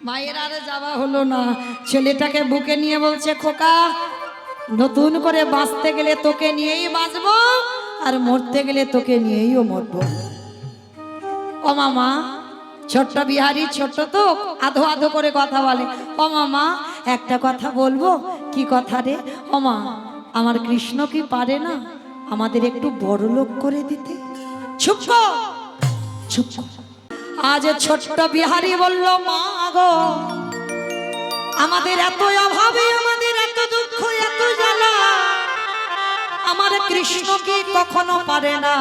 মায়ের আরে যাওয়া হলো না, ছেলেটাকে বুকে নিয়ে বলছে খোকা, নতুন করে বাঁচতে গেলে তোকে নিয়েই বাঁচবো, আর মরতে গেলে তোকে নিয়েইও মরবো। ও মামা, ছোট্ট বিহারি ছোট্ট তো আধো আধো করে কথা বলে। ও মামা একটা কথা বলবো। কি কথা রে? ও মা, আমার কৃষ্ণ কি পারে না আমাদের একটু বড় লোক করে দিতে? চুপ কর, চুপ কর। আজ ছোট্ট বিহারি বলল মা গো, আমাদের এত অভাবে, আমাদের এত দুঃখ, এত জ্বালা, আমার কৃষ্ণ কি কখনো পারে না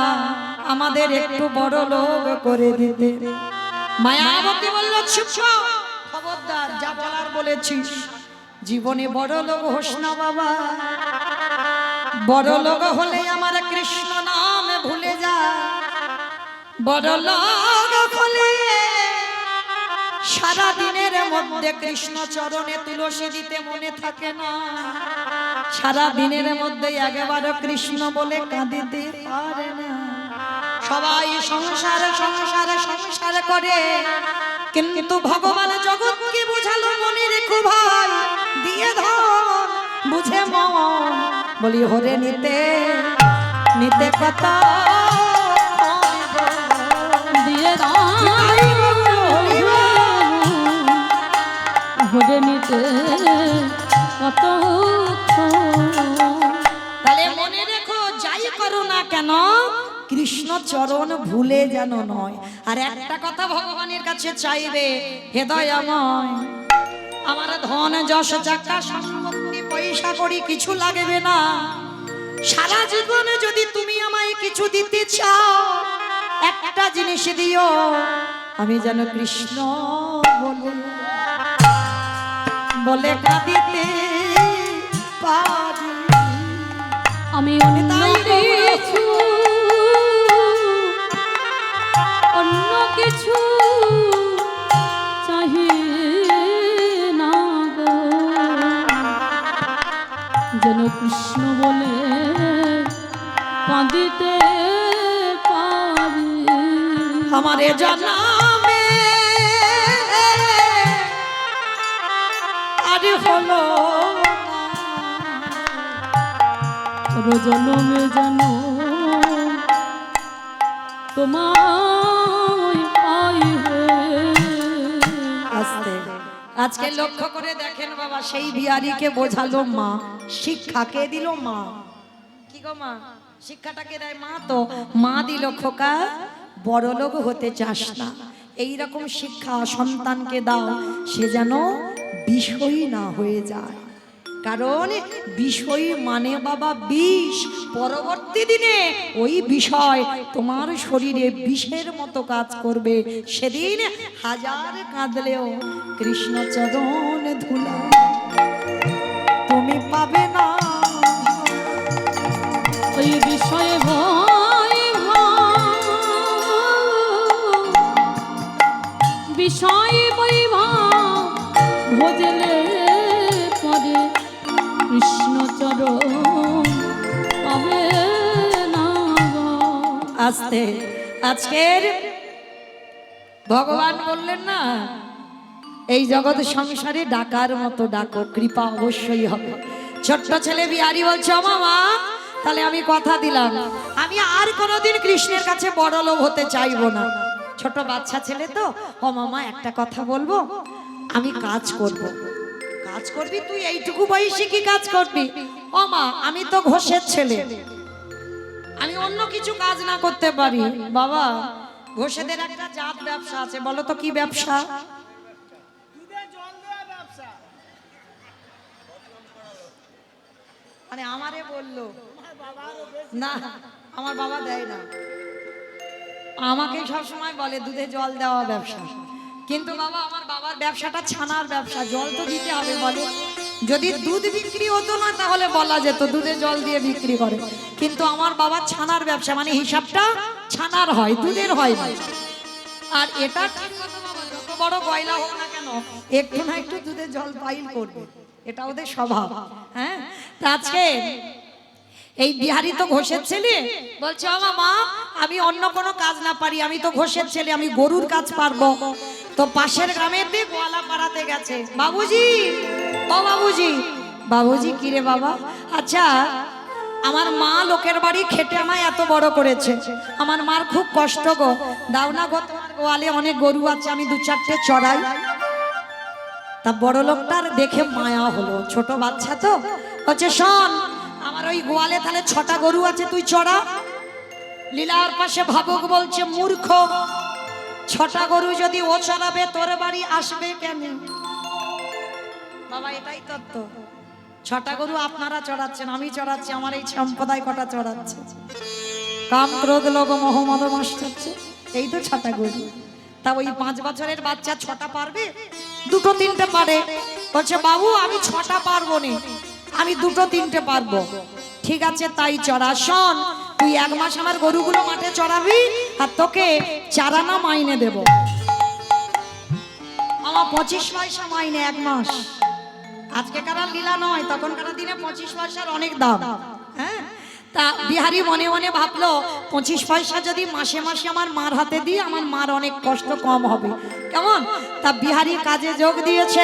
আমাদের একটু বড় লোক করে দিতে? মায়াবতী বলল চুপ কর, খবরদার, যা বলার বলেছিস। জীবনে বড় লোক হোস না বাবা, বড় লোক হলে আমার কৃষ্ণ নাম ভুলে যা। বড় লোক হলে সারা দিনের মধ্যে কৃষ্ণ চরণে তুলসী দিতে মনে থাকে না, সারা দিনের মধ্যে একবারও কৃষ্ণ বলে কাঁদিতে পারে না। সবাই সংসার সংসার সংসার করে, কিন্তু ভগবান জগৎকে বুঝালো মনে রেখো ভাই, দিয়ে ধন বুঝে মন, বলি হরে নিতে নিতে কথা দিয়ে ঘুরে নিতে কত। তাহলে মনে রেখো, যাই করো না কেন কৃষ্ণ চরণ ভুলে যেন নয়। আর একটা কথা ভগবানের কাছে চাইবে, হে দয়াময়, আমার ধন যশ টাকা সম্পত্তি পয়সা করি কিছু লাগবে না, সারা জীবনে যদি তুমি আমায় কিছু দিতে চাও, একটা জিনিস দিও, আমি যেন কৃষ্ণ বলে কাঁদিতে পারি। আমি অন্য কিছু অন্য কিছু চাহি না গো, যেন কৃষ্ণ বলে কাঁদিতে পারি। हमारे जन्मे अरे हलो জনমে জানো তোমায় পাই হে। আস্তে আজকে লক্ষ্য করে দেখেন বাবা, সেই বিহারীকে বোঝালো মা, শিক্ষাকে দিল মা। কি গো মা, শিক্ষাটাকে দেয় মা, তো মা দিল খোকা বড় লোক হতে চাস না, এই রকম শিক্ষা সন্তানকে দাও, সে যেন বিষয়ী না হয়ে যায়। কারণ বিষয় মানে বাবা বিষ, পরবর্তী দিনে ওই বিষয় তোমার শরীরে বিষের মতো কাজ করবে। সেদিন হাজার কাঁদলেও কৃষ্ণ চরণ ধুলা তুমি পাবে না। ওই বিষয়ে ভয় বিষয় বৈভব ভজলে পরে কৃষ্ণ চরণ পাবে না। আজকের ভগবান বললেন না, এই জগৎ সংসারে ডাকার মতো ডাকো, কৃপা অবশ্যই হবে। ছোট্ট ছেলে বিহারি বলছে, ও মামা তাহলে আমি কথা দিলাম, আমি আর কোনোদিন কৃষ্ণের কাছে বড় লোক হতে চাইবো না। ছোট বাচ্চা ছেলে তো, ও মামা একটা কথা বলবো, আমি কাজ করব। কাজ করবি তুই? এইটুকু বয়সে কি কাজ করবি? ও মা আমি তো ঘোষের ছেলে, আমি অন্য কিছু কাজ না করতে পারি। বাবা ঘোষেদের একটা জাত ব্যবসা আছে, বলো তো কি ব্যবসা? মানে আমারে বললো না, আমার বাবা দেয় না, আমাকে সবসময় বলে দুধে জল দেওয়া ব্যবসা। কিন্তু বাবা আমার বাবার ব্যবসাটা ছানার ব্যবসা, জল তো দিতে হবে। বলে যদি দুধ বিক্রি হতো না তাহলে বলা যেত দুধে জল দিয়ে বিক্রি করে, কিন্তু আমার বাবার ছানার ব্যবসা, মানে হিসাবটা ছানার হয়, দুধের হয় না। আর এটা ঠিক কথা বাবা, যত বড় গয়লা হোক না কেন একটু না একটু দুধে জল পাইল করবে, এটা ওদের স্বভাব। হ্যাঁ, তা আজকে এই বিহারি তো ঘোষের ছেলে, বলছে ও মামা আমি অন্য কোনো কাজ না পারি, আমি তো ঘোষের ছেলে, আমি গরুর কাজ পারবো। তো পাশের গ্রামের দিয়ে গোয়ালা পাড়াতে গেছে, বাবুজি ও বাবুজি। বাবুজি কি রে বাবা? আচ্ছা আমার মা লোকের বাড়ি খেটে আমায় এত বড় করেছে, আমার মার খুব কষ্ট গো, দাও না গো তোমার গোয়ালে অনেক গরু আছে, আমি দু চারটে চড়াই। তা বড় লোকটার দেখে মায়া হলো, ছোট বাচ্চা তো, বলছে শোন আমার ওই গোয়ালে তাহলে 6টা গরু আছে, তুই চড়া। লীলার পাশে ভাবুক বলছে, মূর্খ, 6টা গরু যদি ও চড়াবে তোর বাড়ি আসবে কেন? বাবা এটাই তত্ত্ব। 6টা গরু আপনারা চড়াচ্ছেন, আমি চড়াচ্ছি, আমার এই সম্প্রদায় কটা চড়াচ্ছে? কাম ক্রোধ লোভ মোহ মদ মাস্টাচ্ছে, এই তো 6টা গরু। তা ওই 5 বছরের বাচ্চা 6টা পারবে? 2-3টে পারে। বলছে বাবু আমি 6টা পারবো না, আমি 2-3টে পারবো। ঠিক আছে তাই চড়া। শোন তুই 1 মাস আমার গরুগুলো মাঠে চড়াবি, আর তোকে 4 আনা মাইনে দেব। আমার 25 পয়সা মাইনে 1 মাস। আজকে কারা লীলা নয়, তখনকার দিনে 25 পয়সার অনেক দাম। হ্যাঁ, তা বিহারি মনে মনে ভাবলো 25 পয়সা যদি মাসে মাসে আমার মার হাতে দিই, আমার মার অনেক কষ্ট কম হবে। কেমন? তা বিহারি কাজে যোগ দিয়েছে,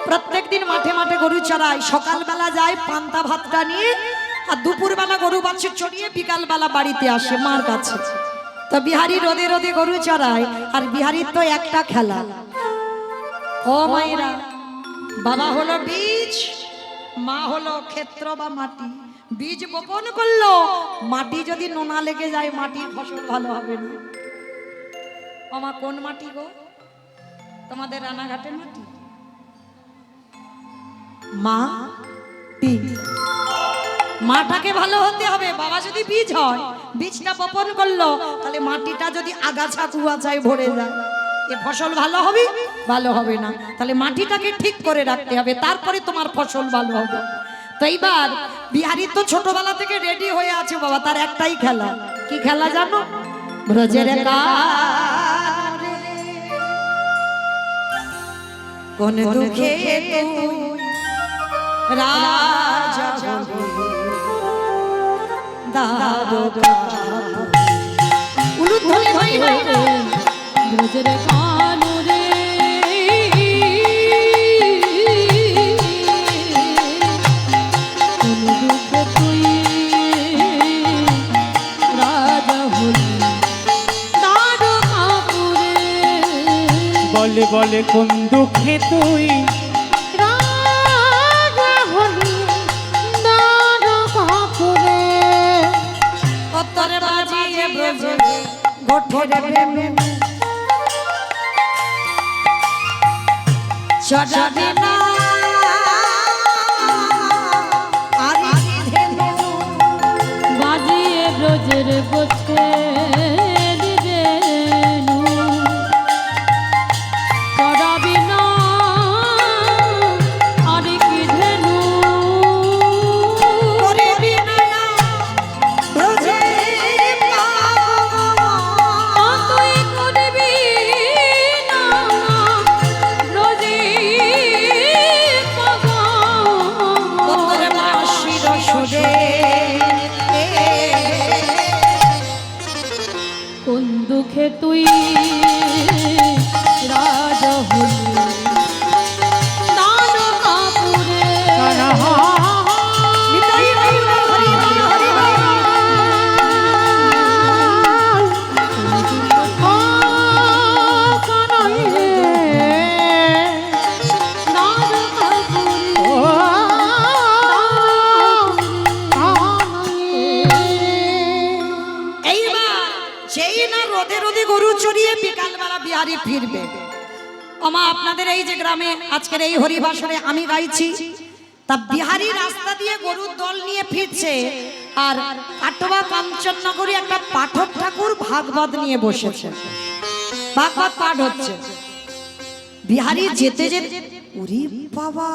প্রত্যেকদিন মাঠে মাঠে গরু চড়ায়। সকালবেলা যায় পান্তা ভাতটা নিয়ে, আর দুপুরবেলা গরু বাছুর চড়িয়ে বিকালবেলা বাড়িতে আসে মার কাছে। তো বিহারি রোদে রোদে গরু চড়ায়, আর বিহারির তো একটা খেলা, ও মায়েরা, বাবা হলো বীজ, মা হলো ক্ষেত্র বা মাটি। বীজ বপন করলো, মাটি যদি নোনা লেগে যায় মাটির ফসল ভালো হবে না। আমার কোন মাটি গো? তোমাদের রানাঘাটের মাটি? মাটি, মাটাকে ভালো হতে হবে। বাবা যদি বীজ হয়, বীজটা বপন করলো, তাহলে মাটিটা যদি আগাছা কুয়াশায় ভরে যায়, এ ফসল ভালো হবে? ভালো হবে না। তাহলে মাটিটাকে ঠিক করে রাখতে হবে, তারপরে তোমার ফসল ভালো হবে। তো এইবার বিহারি তো ছোটবেলা থেকে রেডি হয়ে আছে বাবা, তার একটাই খেলা। কি খেলা জানো? ব্রজের কারে কোন দুঃখে তুই রাজা দারোগা। উলুধ্বনি ভাই ভাই ব্রজের কানুরে কোন দুঃখে তুই রাজা হলি দারোগাপুরে। বলে বলে কোন দুঃখে তুই রাজা হলি দারোগাপুরে। কতরে বাজিয়ে ব্রজে গোঠের প্রেমে চড়াবে না আরি ধেনু, বাজিয়ে ব্রজের গোছে দিবেনু। চড়াবি না আরি কি ধেনু, করিবি না ব্রজে তুই করবি না ব্রজে কতরে বাঁশির সুরে। কোন দুঃখে তুই রাজা হলি যেই না রোদে রোদে গরু চড়িয়ে বিকালবেলা বিহারি ফিরবে। আমা আপনাদের এই যে গ্রামে আজকের এই হরিবাসরে আমি গাইছি, তা বিহারি রাস্তা দিয়ে গরুর দল নিয়ে ফিরছে, আর কাটোয়া কাঞ্চননগরে একটা পাঠক ঠাকুর ভাগবত নিয়ে বসেছে, ভাগবত পাঠ হচ্ছে। বিহারি যেতে যেতে, ওরে বাবা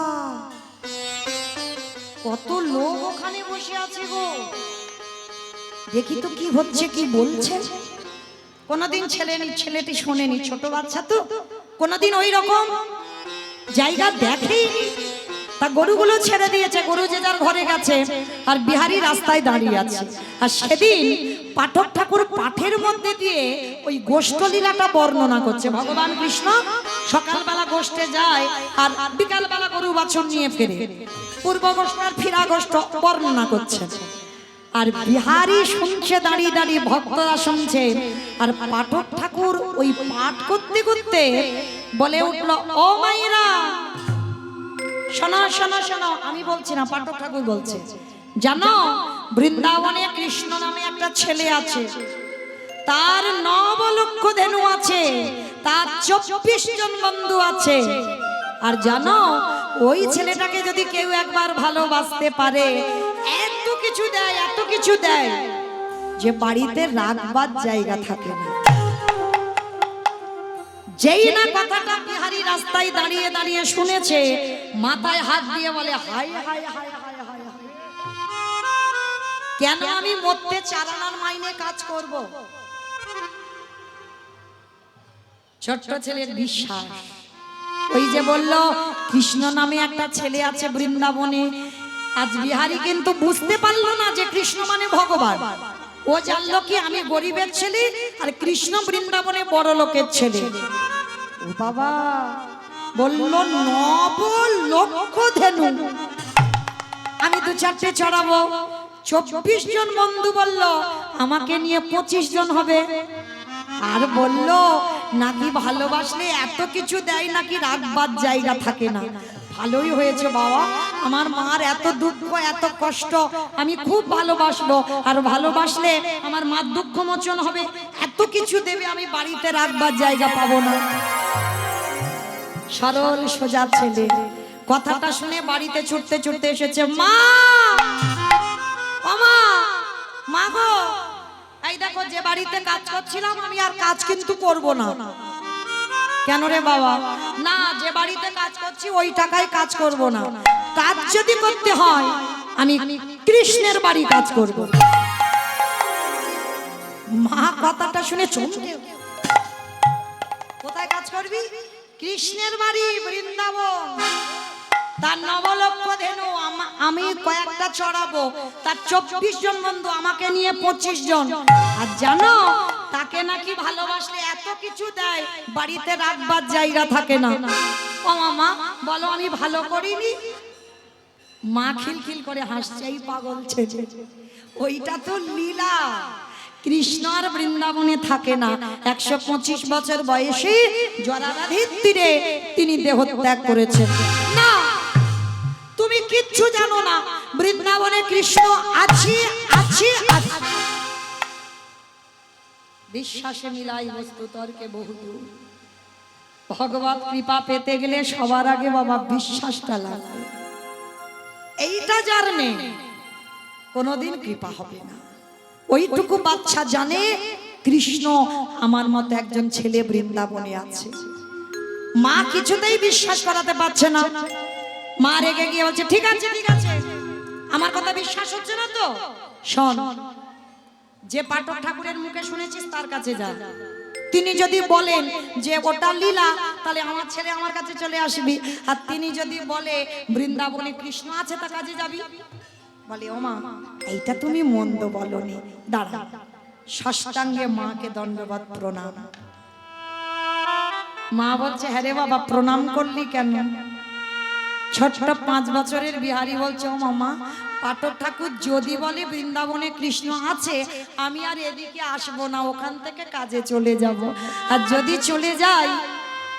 কত লোক ওখানে বসে আছে গো, দেখি তো কি হচ্ছে কি বলছে। কোনদিন ছেলেটি শোনেনি, ছোট বাচ্চা তো কোনদিন ওই রকম জায়গা দেখেই। তা গরুগুলো ছেড়ে দিয়েছে, গরু যে যার ঘরে গেছে, আর বিহারি রাস্তায় দাঁড়িয়ে আছে। আর সেদিন পাঠক ঠাকুর পাঠের মধ্যে দিয়ে ওই গোষ্ঠলীলাটা বর্ণনা করছে। ভগবান কৃষ্ণ সকালবেলা গোষ্ঠে যায় আর বিকালবেলা গরু বাছুর নিয়ে ফেরে, পূর্ব গোষ্ঠ আর ফিরা গোষ্ঠ বর্ণনা করছে। আর বিহারি শুনছে, দাঁড়িয়ে দাঁড়িয়ে ভক্তরা শুনছে। আর পাঠক ঠাকুর ওই পাঠ করতে করতে বলে উঠলো, ও মাইরা শোনো শোনো শোনো, আমি বলছি না, পাঠক ঠাকুর বলছে, জানো বৃন্দাবনে কৃষ্ণ নামে একটা ছেলে আছে, তার 9 লক্ষ ধেনু আছে, তার 24 জন বন্ধু আছে। আর জানো ওই ছেলেটাকে যদি কেউ একবার ভালোবাসতে পারে, এত কিছু দেয়, এত কিছু দেয় যে বাড়িতে রাখবার জায়গা থাকে না। যেই না কথাটা বিহারি রাস্তায় দাঁড়িয়ে দাঁড়িয়ে শুনেছে, মাথায় হাত দিয়ে বলে, হায় হায় হায় হায় হায়, কেন আমি মরতে 4 আনার মাইনে কাজ করব? ছোট্ট ছেলের বিশ্বাস, ওই যে বলল কৃষ্ণ নামে একটা ছেলে আছে বৃন্দাবনে। আজ বিহারি কিন্তু বুঝতে পারলো না যে কৃষ্ণ মানে ভগবান। ও জানলো কি আমি গরিবের ছেলে আর কৃষ্ণ বৃন্দাবনে বড় লোকের ছেলে। ও বাবা বললো 9 লক্ষ ধেনু আমি 2-4টে চড়াবো। 24 জন বন্ধু বলল আমাকে নিয়ে 25 জন হবে। আর বলল নাকি ভালোবাসলে এত কিছু দেয়, নাকি রাখবার জায়গা থাকে না। ভালোই হয়েছে বাবা, আমার মার এত দুঃখ এত কষ্ট, আমি খুব ভালোবাসবো, আর ভালোবাসলে আমার মার দুঃখ মোচন হবে, এত কিছু দেবে, আমি বাড়িতে রাখবার জায়গা পাবো না। সরল সোজা ছেলে কথাটা শুনে বাড়িতে ছুটতে ছুটতে এসেছে। মা, ও মা, মা গো, এই দেখো যে বাড়িতে কাজ করছিলাম আমি আর কাজ কিন্তু করব না। কেন রে বাবা? না, যে বাড়িতে কাজ করছি ওই টাকায় কাজ করব না, কাজ যদি করতে হয় আমি কৃষ্ণের বাড়ি কাজ করব। মা কথাটা শুনে চমকে, কোথায় কাজ করবি? কৃষ্ণের বাড়ি বৃন্দাবন, তার 9 লক্ষ ধেনু আমি কয়েকটা চড়াবো, তার 24 জন বন্ধু, আমাকে নিয়ে 25 জন। আর জানো তাকে নাকি ভালোবাসলে এত কিছু দেয়, বাড়িতে রাখবার জায়গা থাকে না। ও মামা বলো আমি ভালো করিনি? মা খিলখিল করে হাসছে, এই পাগল ছেলে, ওইটা তো লীলা। কৃষ্ণ আর বৃন্দাবনে থাকে না। 125 বছর বয়সে জরারাধির তীরে তিনি দেহত্যাগ করেছেন। না, তুমি কিচ্ছু জানো না, বৃন্দাবনে কৃষ্ণ আছে আছে আছে। বিশ্বাসে মিলাই বস্তু তর্কে বহুদূর। ভগবত কৃপা পেতে গেলে সবার আগে বাবা বিশ্বাসটা লাগবে। এইটা যার নেই কোনোদিন কৃপা হবে না। ওইটুকু বাচ্চা জানে কৃষ্ণ আমার মতো একজন ছেলে বৃন্দাবনে আছে। মা কিছুতেই বিশ্বাস করাতে পারছে না। মা রেগে গিয়ে বলছে, ঠিক আছে ঠিক আছে, আমার কথা বিশ্বাস হচ্ছে না তো শোন, যে পাঠক ঠাকুরের মুখে শুনেছিস তার কাছে যা। তিনি যদি বলেন যে ওটা লীলা, তাহলে আমার ছেলে আমার কাছে চলে আসবি। আর তিনি যদি বলে বৃন্দাবনে কৃষ্ণ আছে, তার কাছে যাবি। বলে ও মা, এইটা তুমি মন্দ বলনি, দাঁড়া। ষষ্ঠাঙ্গে মাকে দণ্ডবত প্রণাম। মা বলছে, হ্যাঁ রে বাবা, প্রণাম করলি কেন? ছোট্ট 5 বছরের বিহারি বলছে, ও মামা, পাঠক ঠাকুর যদি বলে বৃন্দাবনে কৃষ্ণ আছে, আমি আর এদিকে আসবো না, ওখান থেকে কাজে চলে যাব। আর যদি চলে যাই,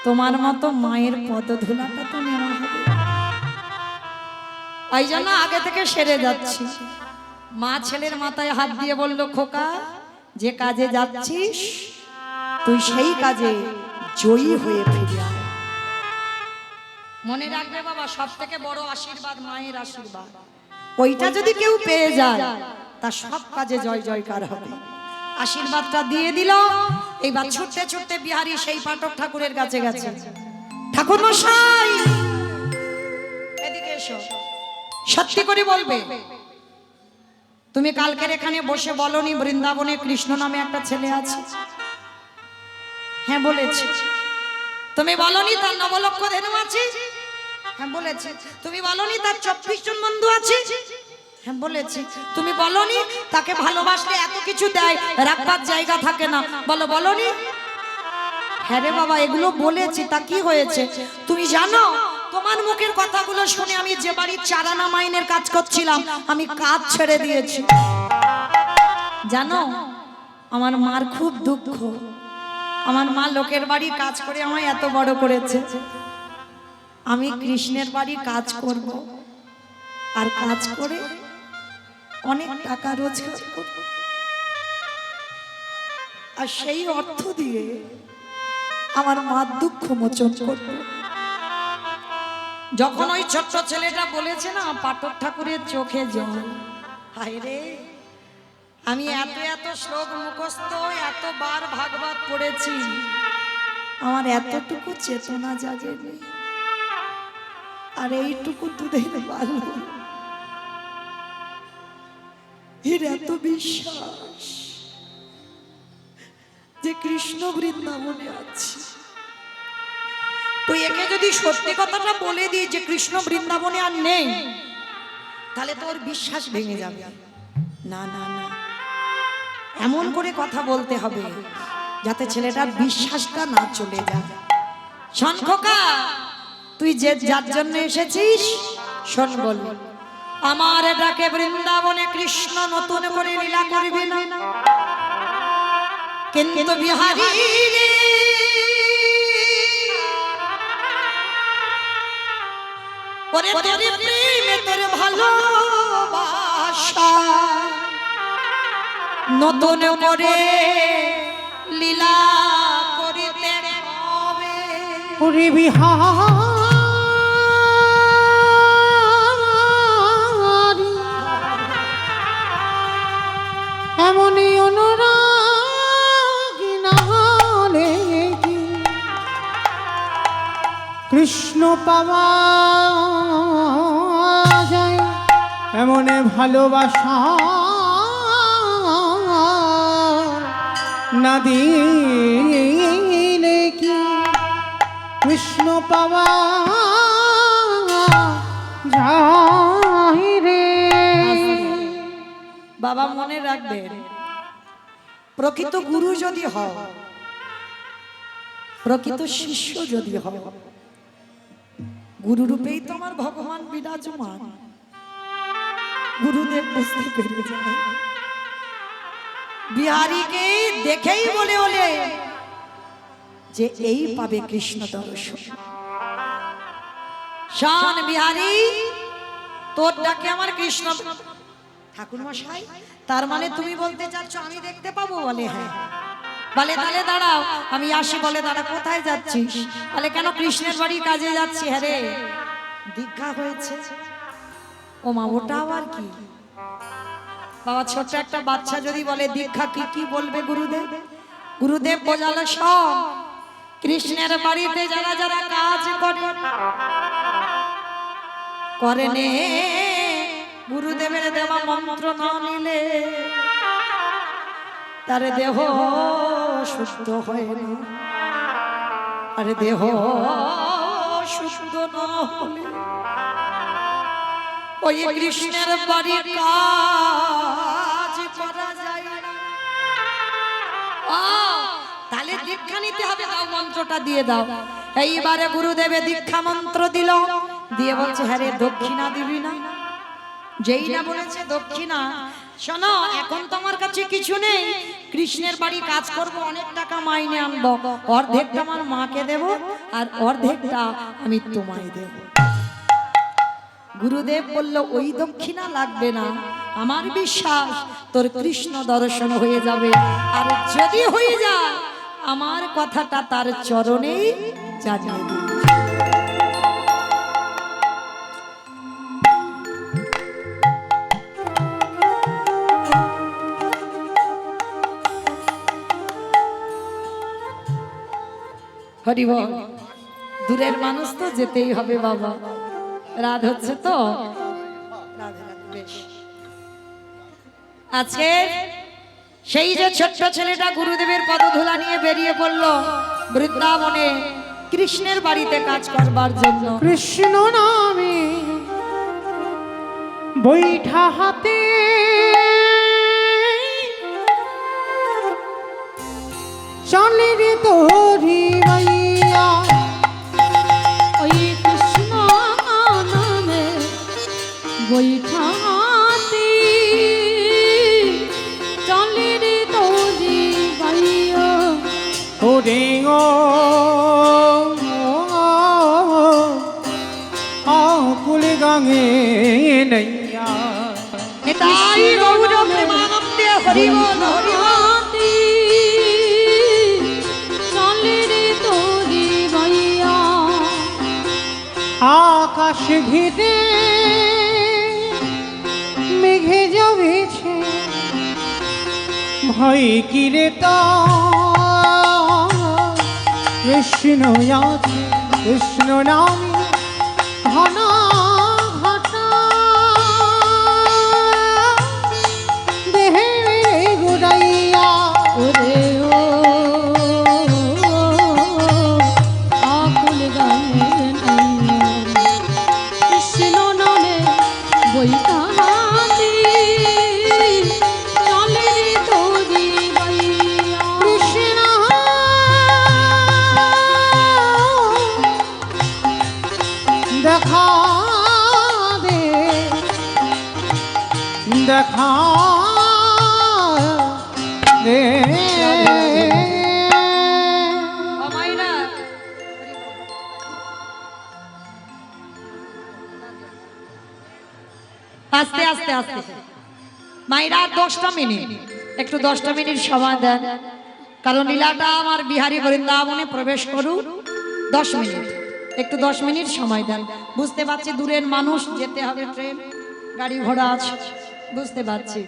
তোমার মতো মায়ের পদধূলাটা তো নেওয়া হবে। ওই জন্য আগে থেকে সেরে যাচ্ছি। মা ছেলের মাথায় হাত দিয়ে বলল, খোকা যে কাজে যাচ্ছিস তুই সেই কাজে জয়ী হয়ে ফিরে আয়। মনে রাখবে বাবা, সব থেকে বড় আশীর্বাদ মায়ের আশীর্বাদ। ওইটা যদি কেউ পেয়ে যায় তার সব কাজে জয় জয়কার হবে। আশীর্বাদটা দিয়ে দিল। এইবার ছুটতে ছুটতে বিহারী সেই পাঠক ঠাকুরের কাছে গেছে। ঠাকুর মশাই, এদিকে এসো, সত্যি করে বলবে, তুমি কালকের এখানে বসে বলনি বৃন্দাবনে কৃষ্ণ নামে একটা ছেলে আছে? হ্যাঁ বলেছি। তুমি বলনি তার 9 লক্ষ ধেনু আছে? হ্যাঁ বলেছি। তুমি বলনি তার 24 জন বন্ধু আছে? হ্যাঁ বলেছি। তুমি বলনি তাকে ভালোবাসলে এত কিছু দেয়, রাখবার জায়গা থাকে না? বলনি? হ্যাঁ রে বাবা, এগুলো বলেছি। তা কি হয়েছে? তুমি জানো, তোমার মুখের কথাগুলো শুনে আমি যে বাড়ির চারানা মাইনের কাজ করছিলাম, আমি কাজ ছেড়ে দিয়েছি। জানো, আমার মার খুব দুঃখ। আমার মা লোকের বাড়ি কাজ করে আমায় এত বড় করেছে। আমি কৃষ্ণের বাড়ি কাজ করব, আর কাজ করে অনেক টাকা রোজগার করব, আর সেই অর্থ দিয়ে আমার মার দুঃখ মোচন করব। যখন ওই ছোট্ট ছেলেটা বলেছে না, পাঠক ঠাকুরের চোখে জল। হায় রে, আমি এত এত শ্লোক মুখস্থ, এতবার ভাগবত পড়েছি, আমার এতটুকু চেতনা জাগেনি। আর এইটুকু দুধের বালু, এর এত বিশ্বাস যে কৃষ্ণ বৃন্দাবনে আছে। তুই একে যদি সত্যি কথাটা বলে দিই যে কৃষ্ণ বৃন্দাবনে আর নেই, তাহলে তোর বিশ্বাস ভেঙে যাবে। না না না, এমন করে কথা বলতে হবে যাতে ছেলেটার বিশ্বাসটা না চলে যায়। শোন খোকা, তুই যে যার জন্য এসেছিস, শোন বল, আমার ডাকে বৃন্দাবনে কৃষ্ণ নতুন করে লীলা করবি না, কিন্তু বিহারী রে, ওরে তোর প্রেমে তোর ভালোবাসা নতুন করে লীলা করিতে হবে। ওরে বিহারী, এমনই অনুরাগী না হলে কি কৃষ্ণ পাওয়া যায়? এমন ভালোবাসা না দিলে কি কৃষ্ণ পাওয়া যায় রে? বাবা মনে রাখবেন, প্রকৃত গুরু যদি হও, প্রকৃত শিষ্য যদি হও, গুরু রূপেই তোমার ভগবান বিরাজমান। গুরুদেব বুঝতে পেরে যায়, বিহারীকে দেখেই বলে ওলে যে এই পাবে কৃষ্ণ দর্শন। শান বিহারী, তোর ডাকে আমার কৃষ্ণ। ঠাকুর মশাই, তার মানে তুমি বলতে চাচ্ছ আমি দেখতে পাবো? বলে হ্যাঁ। বলে তাহলে দাঁড়াও, আমি আসি। বলে দাঁড়া, কোথায় যাচ্ছিস? বলে কেন, কৃষ্ণের বাড়ি কাজে যাচ্ছি। হ্যাঁ রে, দীক্ষা হয়েছে। ও মা, ওটা আবার কি? বাবা, ছোট্ট একটা বাচ্চা যদি বলে দীক্ষা কি, কি বলবে গুরুদেব? গুরুদেব বোঝালো সব কৃষ্ণের বাড়িতে যারা যারা কাজ করে নে, গুরুদেবের দেওয়া মন্ত্র না নিলে তার দেহ সুস্থ হয় না। আরে দেহ সুস্থ না হলে ওই কৃষ্ণের বাড়ি কাজ করা যায় না। তাহলে দীক্ষা নিতে হবে। দাও, মন্ত্রটা দিয়ে দাও। এইবারে গুরুদেবে দীক্ষা মন্ত্র দিল, দিয়ে বলছে হ্যাঁ রে, দক্ষিণা দিবি না? যেই না বলেছে দক্ষিণা, শোনো, এখন তোমার কাছে কিছু নেই, কৃষ্ণের বাড়ি কাজ করব, অনেক টাকা মাইনে আনবো, অর্ধেকটা আমার মাকে দেব আর অর্ধেকটা আমি তোমায় দেব। গুরুদেব বলল ওই দক্ষিণা লাগবে না, আমার বিশ্বাস তোর কৃষ্ণ দর্শন হয়ে যাবে। আর যদি হয়ে যায় আমার কথাটা তার চরণেই জানিয়ে দিবি। হরি বল। দূরের মানুষ তো যেতেই হবে বাবা, রাত হচ্ছে তো। আজকে সেই যে ছোট্ট ছেলেটা গুরুদেবের পদধূলা নিয়ে বেরিয়ে পড়লো বৃন্দাবনে কৃষ্ণের বাড়িতে কাজ করবার জন্য। কৃষ্ণ নামে বৈঠা হাতে চলে রে তোরি মাইয়া। ওই কৃষ্ণ নামে বৈঠাতে চলে রে তোরি বাইয়া। ওরে ও আকুল গাঙে নৈয়া। নিতাই গৌর প্রেমানন্দে হরি বল হরি বল। চলে রে তোরি বাইয়া। আকাশ ঘিরে মেঘে জমেছে ভয় কিরে তো কৃষ্ণ আছে কৃষ্ণ নামে ঘন ঘটা দেহে গুড়াইয়া। ওরে ও আকুল গানে কৃষ্ণ নামে বৈঠাতে চলে রে তোরি বাইয়া। কৃষ্ণ দেখা দে দেখা দে। ও মাইরা আস্তে আস্তে আস্তে মাইরা 10টা মিনিট, একটু 10টা মিনিট সময় দেন, কারণ লীলাটা আমার বিহারী বৃন্দাবনে প্রবেশ করুক। 10 মিনিট, একটু 10 মিনিট সময় দেন। বুঝতে পারছি দূরের মানুষ, যেতে হবে, ট্রেন গাড়ি ঘোড়া আছে, বুঝতে পারছি।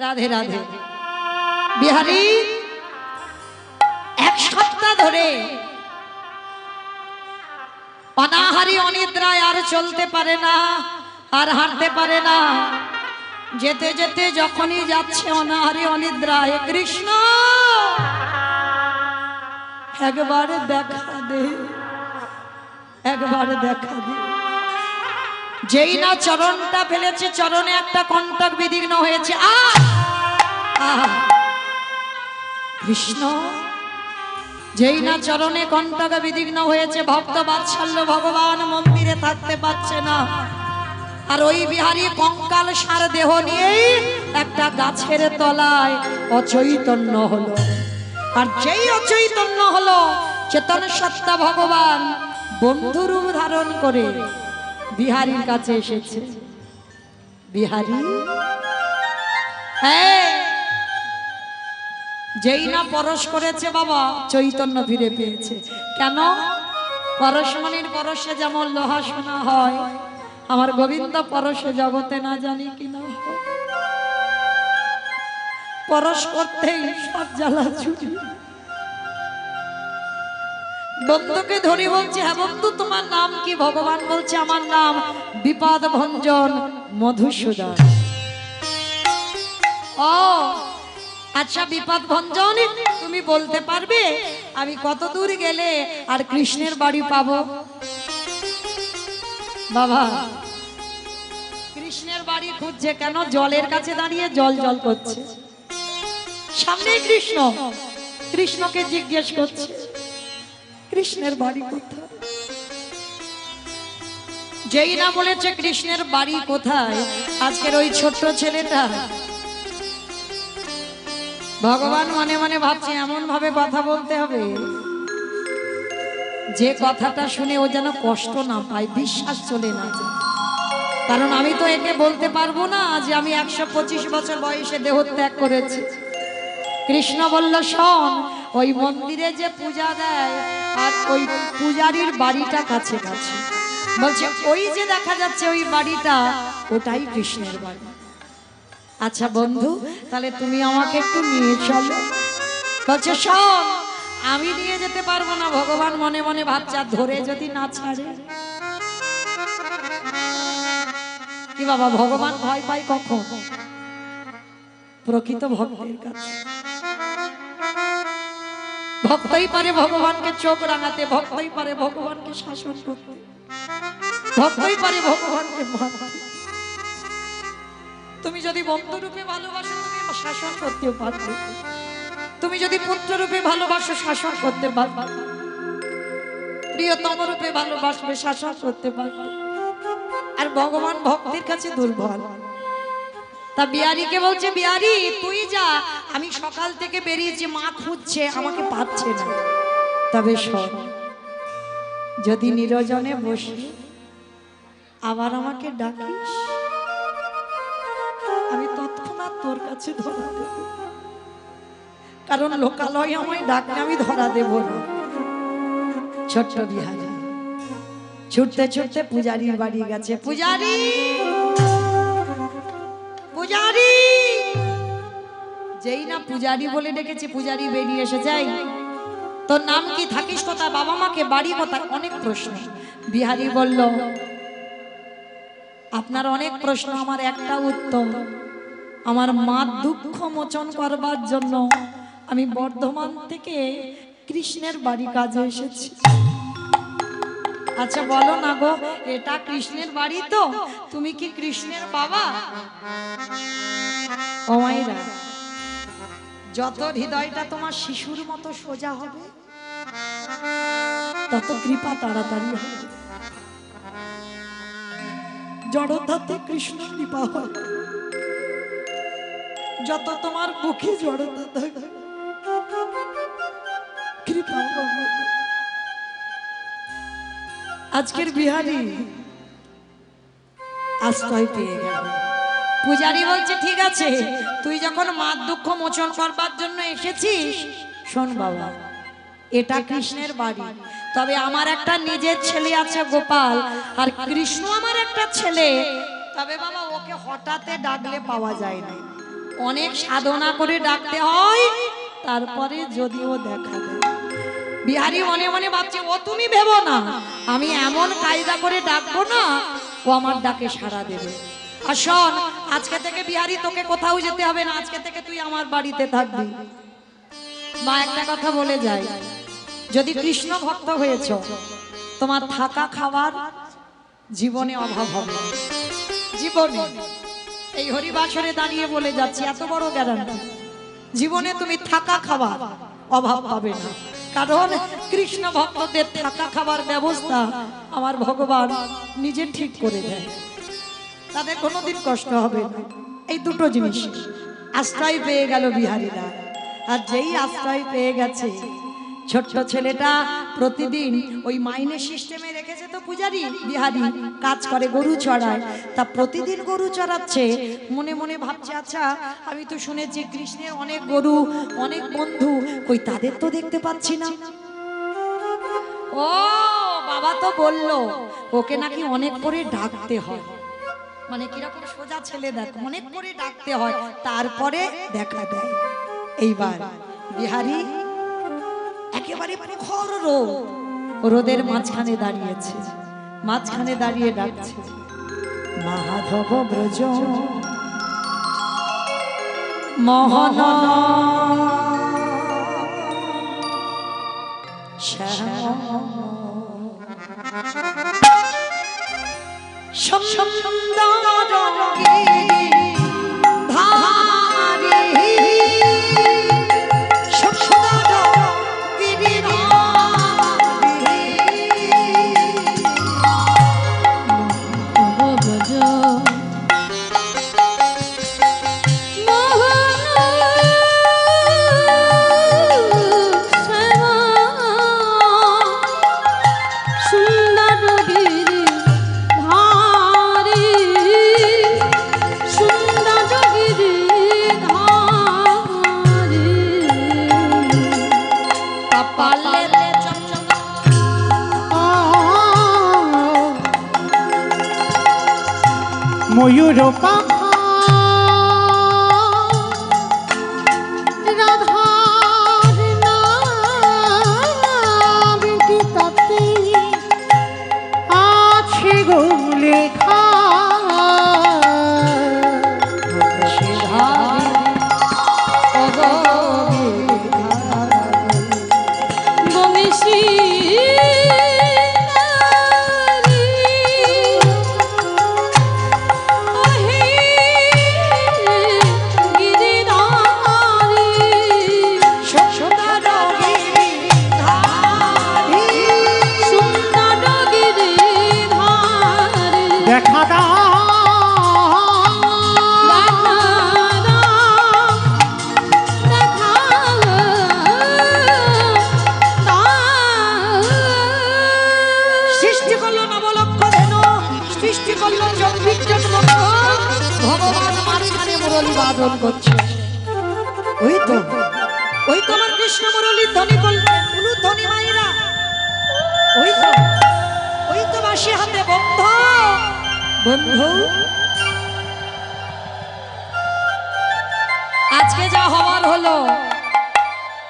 রাধে রাধে। বিহারী 1 সপ্তাহ ধরে অনাহারি অনিদ্রায় আর চলতে পারে না, আর হাঁটতে পারে না। যেতে যেতে যখনই যাচ্ছে অনাহারি অনিদ্রায়, কৃষ্ণ একবার দেখা দে, একবার দেখা দে। যেই না চরণটা ফেলেছে, চরণে একটা কণ্টক বিদীর্ণ হয়েছে। কৃষ্ণ যেই না চরণে কণ্টক বিদীর্ণ হয়েছে, ভক্ত বাৎসল্য ভগবান মন্দিরে থাকতে পারছে না। আর ওই বিহারী কঙ্কাল সার দেহ নিয়েই একটা গাছের তলায় অচৈতন্য হলো। আর যেই অচৈতন্য হলো, চেতন সত্তা ভগবান বন্ধুরূপ ধারণ করে বিহারীর কাছে এসেছে। বিহারী যেই না পরশ করেছে বাবা, চৈতন্য ফিরে পেয়েছে। কেন? পরশমণির পরশে যেমন লোহা সোনা হয়, আমার গোবিন্দ পরশে জগতে না জানি কিনা পরশ করতেই সব জ্বালা ছুটি। বন্ধুকে ধরে বলছে, হ্যাঁ বন্ধু তোমার নাম কি? ভগবান বলছে, আমার নাম বিপদ ভঞ্জন মধুসূদন। ও আচ্ছা বিপদ ভঞ্জন, তুমি বলতে পারবে আমি কত দূর গেলে আর কৃষ্ণের বাড়ি পাবো? বাবা কৃষ্ণের বাড়ি খুঁজছে কেন? জলের কাছে দাঁড়িয়ে জল জল করছে, সামনে কৃষ্ণ। কৃষ্ণকে জিজ্ঞেস করছে কৃষ্ণের বাড়ি কোথায়? যেই না বলেছে কৃষ্ণের বাড়ি কোথায়, আজকের ওই ছোট্ট ছেলেটা ভগবান মনে মনে ভাবছে এমন ভাবে কথা বলতে হবে যে কথাটা শুনে ও যেন কষ্ট না পায়, বিশ্বাস চলে না যায়। কারণ আমি তো একে বলতে পারবো না যে আমি 125 বছর বয়সে দেহত্যাগ করেছি। কৃষ্ণ বলল, শোন, ওই মন্দিরে যে পূজা দেয় আর ওই পূজারীর বাড়িটা কাছে কাছে, বলছে ওই যে দেখা যাচ্ছে ওই বাড়িটা, ওটাই কৃষ্ণের বাড়ি। আচ্ছা বন্ধু, তাহলে তুমি আমাকে একটু নিয়ে চলো। বলছে, শোন, আমি নিয়ে যেতে পারবো না। ভগবান মনে মনে ভাবছে, আর ধরে যদি না ছাড়ে। কি বাবা, ভগবান ভয় পায় কখন? প্রকৃত ভক্তের কাছে। ভক্তই পারে ভগবানকে চোখ রাঙাতে, ভক্তই পারে ভগবানকে শাসন করতে, ভক্তই পারে ভগবানকে মারতে। তুমি যদি বন্ধুরূপে ভালোবাসো, তুমি শাসন করতেও পারবে। তুমি যদি পুত্ররূপে ভালোবাসো, শাসন করতে পারবে। প্রিয়তম রূপে ভালোবাসবে, শাসন করতে পারবে। আর ভগবান ভক্তের কাছে দুর্বল। তা বিহারীকে বলছে, বিহারী তুই যা, আমি সকাল থেকে বেরিয়েছি, মা খুঁজছে, আমাকে পাচ্ছে না। তবে শোন, যদি নিরজনে বসে আবার আমাকে ডাকিস, আমি তৎক্ষণাৎ তোর কাছে ধরা দেব। কারণ লোকালয়ে আমায় ডাকলে আমি ধরা দেব না। ছোট্ট বিহারী ছুটতে ছুটতে পূজারীর বাড়ি গেছে। পূজারী, পূজারী, যেই না পূজারী বলে ডেকেছে, পূজারী বেরিয়ে এসে যায়। তোর নাম কি, থাকিস কোথায়, বাবা মাকে বাড়ি কোথায়, অনেক প্রশ্ন। বিহারী বলল, আপনার অনেক প্রশ্ন, আমার একটা উত্তর। আমার মা দুঃখ মোচন করবার জন্য আমি বর্ধমান থেকে কৃষ্ণের বাড়ি কাজে এসেছি। আচ্ছা বলো না গো, এটা কৃষ্ণের বাড়ি তো, তুমি কি কৃষ্ণের বাবা? ও মায়েরা, যত হৃদয়টা তোমার শিশুর মতো সোজা হবে, তত কৃপা তাড়াতাড়ি হবে। জড়তাতে কৃষ্ণ কৃপা হয়। যত তোমার মুখে জড়তা থাকে, কৃপা হবে। আজকের বিহারী আশ্রয় পেয়ে গেল। পূজারী বলছে, ঠিক আছে, তুই যখন মার দুঃখ মোচন করবার জন্য এসেছিস, শোন বাবা, এটা কৃষ্ণের বাড়ি। তবে আমার একটা নিজের ছেলে আছে গোপাল, আর কৃষ্ণ আমার একটা ছেলে। তবে বাবা, ওকে হঠাৎ ডাকলে পাওয়া যায় না, অনেক সাধনা করে ডাকতে হয়, তারপরে যদিও দেখা দেয়। বিহারী মনে মনে ভাবছে, ও তুমি ভেবো না, আমি এমন কায়দা করে ডাকবো না, ও আমার ডাকে সাড়া দেবে। আর শোন, আজকে থেকে বিহারী তোকে কোথাও যেতে হবে না, আজকে থেকে তুই আমার বাড়িতে থাকবি। মা একটা কথা বলে যায়, যদি কৃষ্ণ ভক্ত হয়েছ, তোমার থাকা খাবার জীবনে অভাব হবে না। জীবনে, এই হরিবাসরে দাঁড়িয়ে বলে যাচ্ছি, এত বড় গ্যারান্টি, জীবনে তুমি থাকা খাবার অভাব পাবে না। কারণ কৃষ্ণ ভক্তদের থাকা খাবার ব্যবস্থা আমার ভগবান নিজে ঠিক করে দেয়, তাদের কোনোদিন কষ্ট হবে না। এই দুটো জিনিস আশ্রয় পেয়ে গেল বিহারীরা। আর যেই আশ্রয় পেয়ে গেছে, ছোট্ট ছেলেটা প্রতিদিন ওই মাইনে সিস্টেমে রেখেছে তো পূজারী, বিহারী কাজ করে, গরু চড়ায়। তা প্রতিদিন গরু চড়াচ্ছে, মনে মনে ভাবছে, আচ্ছা আমি তো শুনেছি কৃষ্ণের অনেক গরু, অনেক বন্ধু, কই তাদের তো দেখতে পাচ্ছি না। ও বাবা তো বললো ওকে নাকি অনেক করে ডাকতে হয়, মানে কিরকম সোজা ছেলে, দেখ অনেক করে ডাকতে হয়, তারপরে দেখা দেয়। এইবার বিহারী একেবারে প্রখর রোদ, রোদের মাঝখানে দাঁড়িয়েছে, মাঝখানে দাঁড়িয়ে ডাকছে, মাধব ব্রজ মোহন শ্যাম সুন্দর সুন্দর গিরি ধারী ময়ূর পাখা রাধার নাম কি তাতে আছে গো লেখা বংশী দেখা দাও সৃষ্টি করলো নবলক্ষ ধেনু, সৃষ্টি করলো জগবিজ্ঞান মন্ত্র, ভগবান মাঝখানে মুরলী বাদন করছে। ওই তো আমার কৃষ্ণ মুরলীর ধ্বনি করলেন, উলুধ্বনি মায়েরা। ওই তো বাঁশি হাতে বন্ধু বন্ধু। আজকে যা হওয়ার হলো,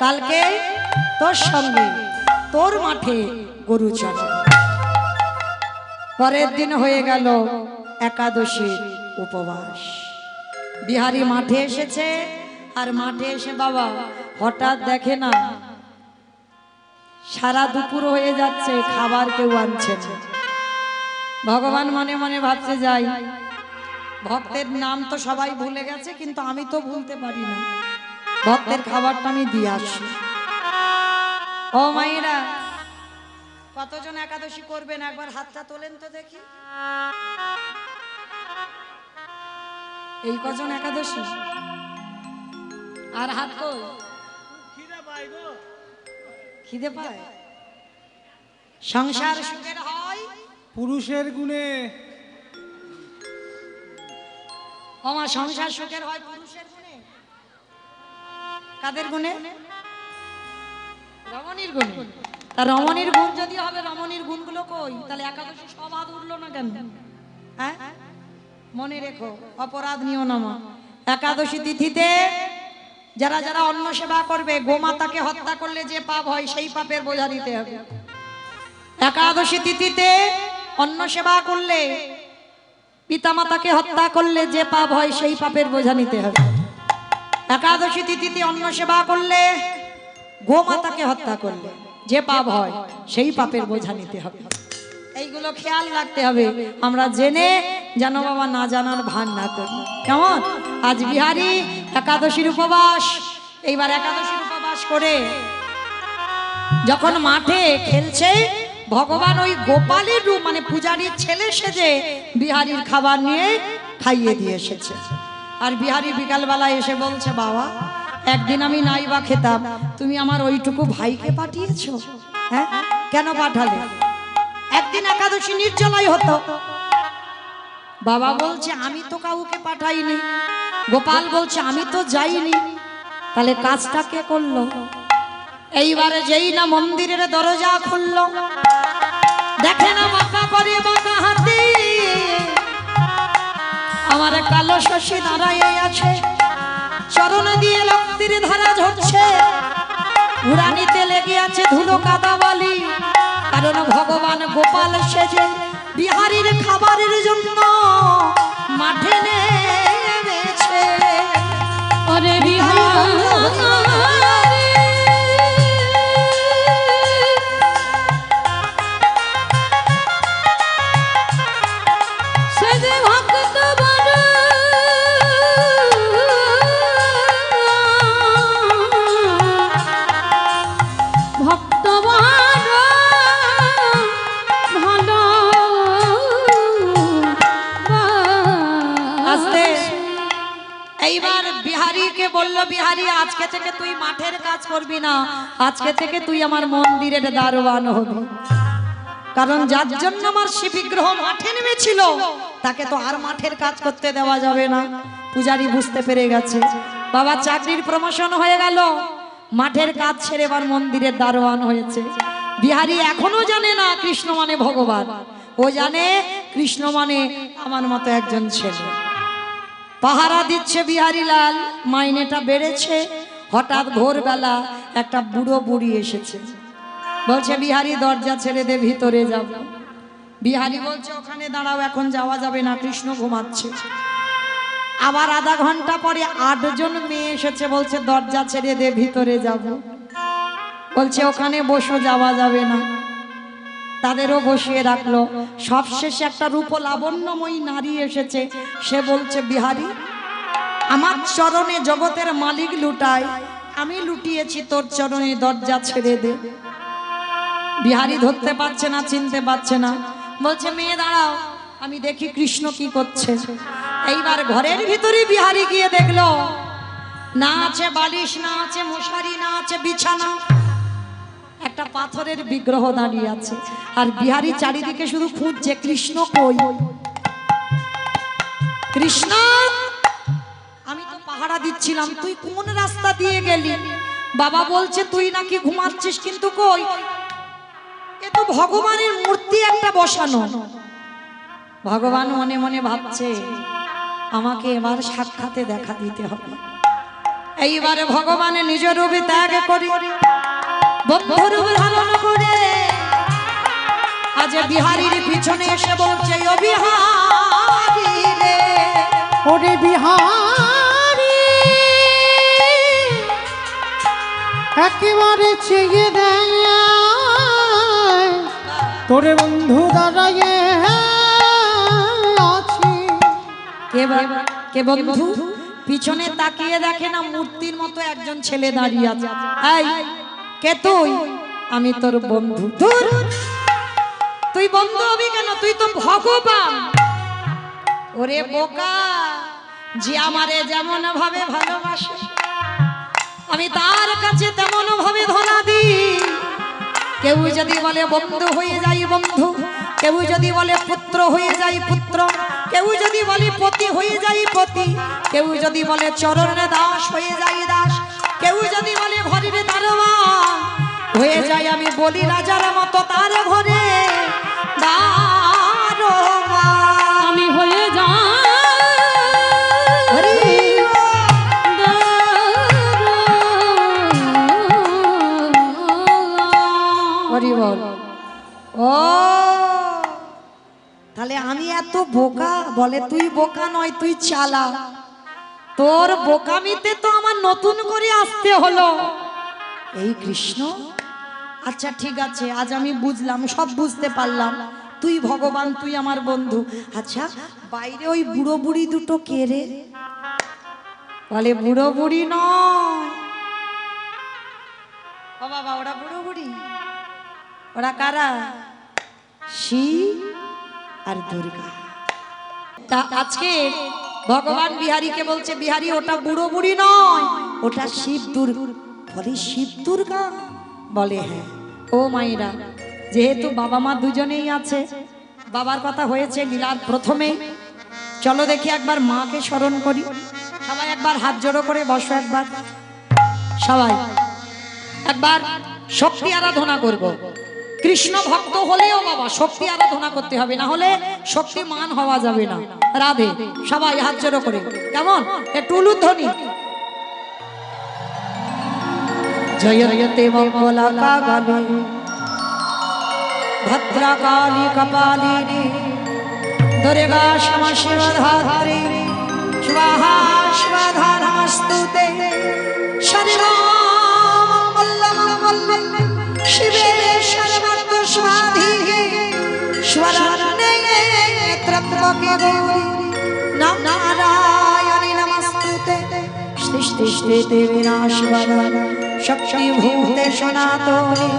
কালকে তোর সঙ্গে তোর মাঠে গরু চড়ে। পরের দিন হয়ে গেল একাদশীর উপবাস। বিহারী মাঠে এসেছে, আর মাঠে এসে বাবা হঠাৎ দেখে না সারা দুপুর হয়ে যাচ্ছে, খাবার কেউ আনছে না। ভগবান মনে মনে ভাবছে, যাই, ভক্তের নাম তো সবাই ভুলে গেছে, কিন্তু আমি তো ভুলতে পারি না, ভক্তের খাবারটা আমি দিয়ে আসি। ও মায়েরা, কতজন একাদশী করবেন একবার হাতটা তোলেন তো দেখি। এই কজন একাদশী? আর হাত কই? খিদে পায়? সংসার সুখের হয় পুরুষের গুণে। আমার সংসার সুখের হয় পুরুষের গুণে। কাদের গুণে? রমণীর গুণে। তা রমণীর গুণ যদি হবে, রমণীর গুণগুলো কই? তাহলে একাদশী সব হাত উঠলো না কেন? হ্যাঁ, মনে রেখো, অপরাধ নিও না মা। একাদশী তিথিতে যারা যারা অন্ন সেবা করবে, গোমাতাকে হত্যা করলে যে পাপ হয় সেই পাপের বোঝা দিতে হবে। একাদশী তিথিতে অন্ন সেবা করলে, পিতামাতাকে হত্যা করলে যে পাপ হয় সেই পাপের বোঝা নিতে হবে। একাদশী তিথিতে অন্ন সেবা করলে, গোমাতাকে হত্যা করলে যে পাপ হয় সেই পাপের বোঝা নিতে হবে। এইগুলো খেয়াল রাখতে হবে, আমরা জেনে যেন বাবা না জানার ভান না করি। কেমন? আজ বিহারী একাদশীর উপবাস। এইবার একাদশীর উপবাস করে যখন মাঠে খেলছে, ভগবান ওই গোপালের রূপ, মানে পূজারীর ছেলে সেজে বিহারীর খাবার নিয়ে খাইয়ে দিয়ে এসেছে। আর বিহারী বিকালবেলা এসে বলছে, বাবা, একদিন আমি নাই বা খেতাম, তুমি আমার ওইটুকু ভাইকে পাঠিয়েছো। হ্যাঁ, কেন পাঠালে? একদিন একাদশী নির্জলাই হতো। বাবা বলছে, আমি তো কাউকে পাঠাইনি। গোপাল বলছে, আমি তো যাইনি। তাহলে কাজটা কে করলো? এইবারে যেই না মন্দিরের দরজা খুললো, দেখে না বাঁকা করে বাঁকা হাতে আমার কালো শশী দাঁড়ায় আছে, চরণ দিয়ে রক্তের ধারা ঝরছে, উড়ানিতে লেগে আছে ধুলো কাদা বালি। কারণ ভগবান গোপাল সেজে বিহারীর খাবারের জন্য মাঠে নেমেছে। ওরে বিহারী সে যে ভক্ত বড় ভক্ত বড় ভালো। আস্তে এইবার বিহারীকে বলল, বিহারী, আজকে থেকে তুই মাঠের কাজ করবি না, আজকে থেকে তুই আমার মন্দিরের দারোয়ান হবি। কারণ যার জন্য আমার শিব বিগ্রহ মাঠে নেমেছিল, তাকে তো আর মাঠের কাজ করতে দেওয়া যাবে না। পূজারী বুঝতে পেরে গেছে, বাবা চাকরির প্রমোশন হয়ে গেল, মাঠের কাজ ছেড়ে এবার মন্দিরের দারোয়ান হয়েছে। বিহারী এখনো জানে না কৃষ্ণ মানে ভগবান, ও জানে কৃষ্ণ মানে আমার মতো একজন ছেলে পাহারা দিচ্ছে বিহারীলাল, মাইনেটা বেড়েছে। হঠাৎ ভোরবেলা একটা বুড়ো বুড়ি এসেছে, বলছে বিহারি দরজা ছেড়ে দে, ভিতরে যাব। বিহারি বলছে ওখানে দাঁড়াও, এখন যাওয়া যাবে না, কৃষ্ণ ঘুমাচ্ছে। আবার আধা ঘন্টা পরে 8 জন মেয়ে এসেছে, বলছে দরজা ছেড়ে দে, ভিতরে যাব। বলছে ওখানে বসো, যাওয়া যাবে না। তাদেরও বসিয়ে রাখলো। সবশেষে একটা রূপ লাবণ্যময়ী নারী এসেছে, সে বলছে বিহারি আমার চরণে জগতের মালিক লুটায়, আমি লুটিয়েছি তোর চরণে, দরজা ছেড়ে দে। বিহারি ধরতে পারছে না, চিনতে পারছে না, বলছে মেয়ে দাঁড়াও, আমি দেখি কৃষ্ণ কি করছে। এইবার ঘরের ভিতরে বিহারি গিয়ে দেখলো না আছে বালিশ, না আছে মশারি, না আছে বিছানা, একটা পাথরের বিগ্রহ দাঁড়িয়ে আছে। আর বিহারি চারিদিকে শুধু খুঁজছে কৃষ্ণ কই, কৃষ্ণ আমি তো পাহারা দিচ্ছিলাম, তুই কোন রাস্তা দিয়ে গেলি? বাবা বলছে তুই নাকি ঘুমাচ্ছিস, কিন্তু কই, এ তো ভগবানের মূর্তি একটা বসানো। ভগবান মনে মনে ভাবছে আমাকে এবার সাক্ষাতে দেখা দিতে হবে। এইবারে ভগবানে নিজ রূপে ত্যাগ করি, বন্ধুরূপ ধারণ করে আজ বিহারীর পিছনে এসে বলছে ও বিহারী রে, ওরে বিহারি একেবারে চেয়ে দেয় তোরে বন্ধু দাঁড়ায় আছে। কে বন্ধু? পিছনে তাকিয়ে দেখে না মূর্তির মতো একজন ছেলে দাঁড়িয়ে আছে। এই কে তুই? আমি তোর বন্ধু। ধুর, তুই বন্ধু হবি কেন? তুই তো ভগবান। ওরে বোকা, যে আমারে যেমন ভাবে ভালোবাসে আমি তার কাছে তেমন ভাবে ধরা দিই। কেউ যদি বলে বন্ধু হয়ে যাই বন্ধু, কেউ যদি বলে পুত্র হয়ে যাই পুত্র, কেউ যদি বলে পতি হয়ে যাই পতি, কেউ যদি বলে চরণে দাস হয়ে যাই দাস, কেউ যদি বলে ঘরের দারোয়ান হয়ে যাই আমি, বলি রাজার মতো তার ঘরে দারোয়ান আমি হয়ে যাই ও তাহলে আমি এত বোকা? বলে তুই বোকা নয়, তুই চালা। তোর বোকামিতে তো আমার নতুন করে আসতে হলো। এই কৃষ্ণ, আচ্ছা ঠিক আছে, আজ আমি বুঝলাম, সব বুঝতে পারলাম, তুই ভগবান, তুই আমার বন্ধু। আচ্ছা বাইরে ওই বুড়ো বুড়ি দুটো কে রে? বলে বুড়ো বুড়ি নয়। ও বাবা, ওরা বুড়ো বুড়ি? ওরা কারা? শিব আর দুর্গা। তা আজকে ভগবান বিহারীকে বলছে বিহারী ওটা বুড়ো বুড়ি নয়, ওটা শিব দুর্গা। বলে শিব দুর্গা? বলে হ্যাঁ। ও মায়েরা, যেহেতু বাবা মা দুজনেই আছে, বাবার কথা হয়েছে লীলার প্রথমে, চলো দেখি একবার মাকে স্মরণ করি। সবাই একবার হাত জোড়ো করে বসো, একবার সবাই একবার শক্তি আরাধনা করব। কৃষ্ণ ভক্ত হলেও বাবা শক্তি আরাধনা করতে হবে, না হলে শক্তিমান হওয়া যাবে না। রাধে। সবাই হাত জোড়ো করে, কেমন একটু উলুধ্বনি। জয়তে মঙ্গলা কালে ভদ্রকালী কপালিনী দুর্গা ক্ষমা শিবধাত্রী স্বাহা স্বাধা নমস্তুতে। সর্বমঙ্গলমঙ্গলে শিবে সর্বার্থ সাধিকে শরণ্যে ত্র্যম্বকে গৌরি নারায়ণী নমস্তুতে। সৃষ্টিস্থিতি বিনাশকারী শক্তিভূতে সনাতনী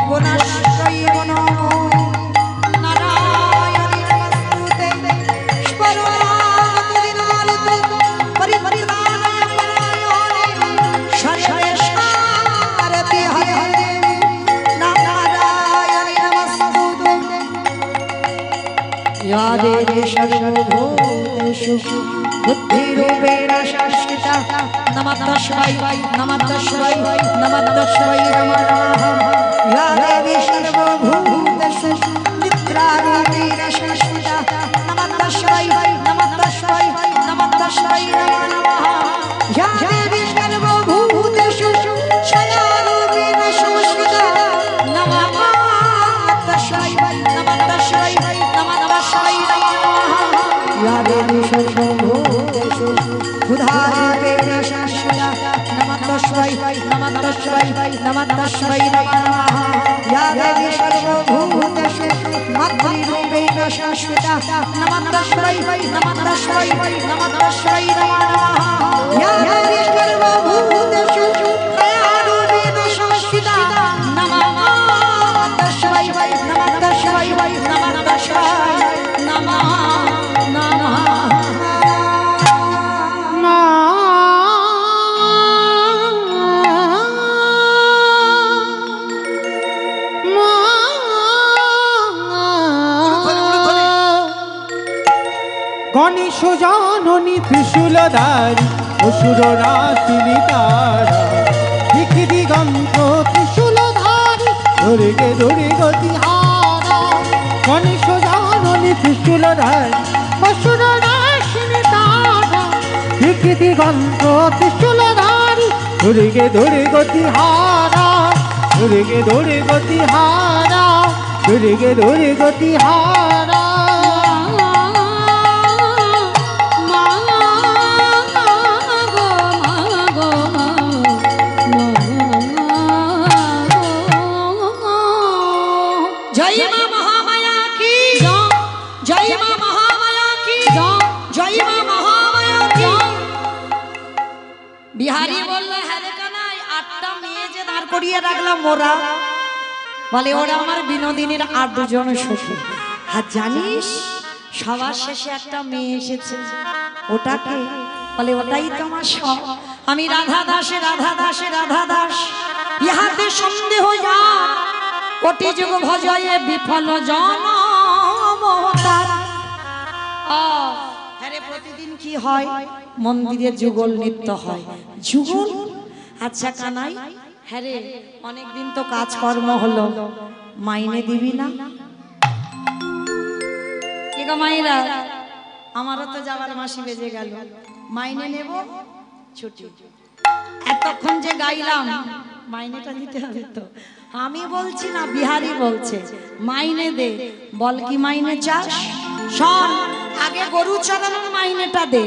গুণাশ্রয়ী গুণময়ী নারায়ণী নমস্তুতে। স্মরণাগত দিনার্থ পরিত্রাণায় পরায়ণে সর্বেশ্বরতি হরে হরে নারায়ণী নমস্তুতে। या देवी सर्वभूतेषु बुद्धिरूपेण संस्थिता नमः तस्मै नमः तस्मै नमः तस्मै नमो नमः। या देवी सर्वभूतेषु निद्रारूपेण संस्थिता नमः तस्मै नमः तस्मै नमः या देवी सर्वभूतेषु मातृरूपेण संस्थिता नमः तस्मै नमः तस्मै नमः तस्मै नमः या देवी सर्वभूतेषु दयारूपेण संस्थिता नमः तस्मै नमः तस्मै नमः तस्मै नमः नमः গণেশ জননী ত্রিশূলধারী অসুর নাশিনী তারা দিক দিগন্ত ত্রিশূলধারী ধরে গতি হারা গণেশ জননী ত্রিশূলধারী অসুর নাশিনী তারা দিক দিগন্ত ত্রিশূলধারী ধরে গতি হারা ধরে গতি হারা ধরে গতি হারা जय मां महामाया की जय मां महामाया की जय मां महामाया की बिहारी बोललो हरे कानाई आठटा मेয়ে যে দাঁড় করিয়ে রাখলাম মোরা বলে ওরা আমার বিনোদিনীর 8 জন সখী আর জানিস সবার শেষে একটা মেয়ে এসেছে ওটাকে বলে ওটাই তো আমার সব আমি রাধা দাসে রাধা দাসে রাধা দাস ইহাতে সন্দেহ যা কোটি যুগ ভজয়ে বিফল জনমতার আরে প্রতিদিন কি হয় মন্দিরে যুগল নৃত্য হয় যুগল আচ্ছা কানাই হ্যাঁ রে অনেকদিন তো কাজকর্ম হলো মাইনে দিবি না কি গো মাইরা আমারও তো যাবার মাসি বেজে গেল মাইনে নেব ছুটি এতক্ষণ যে গাইলাম মাইনেটা দিতে হবে তো আমি বলছি না বিহারি বলছে মাইনে দে বল কি মাইনে চাস শোন আগে গরু চড়ানোর মাইনেটা দে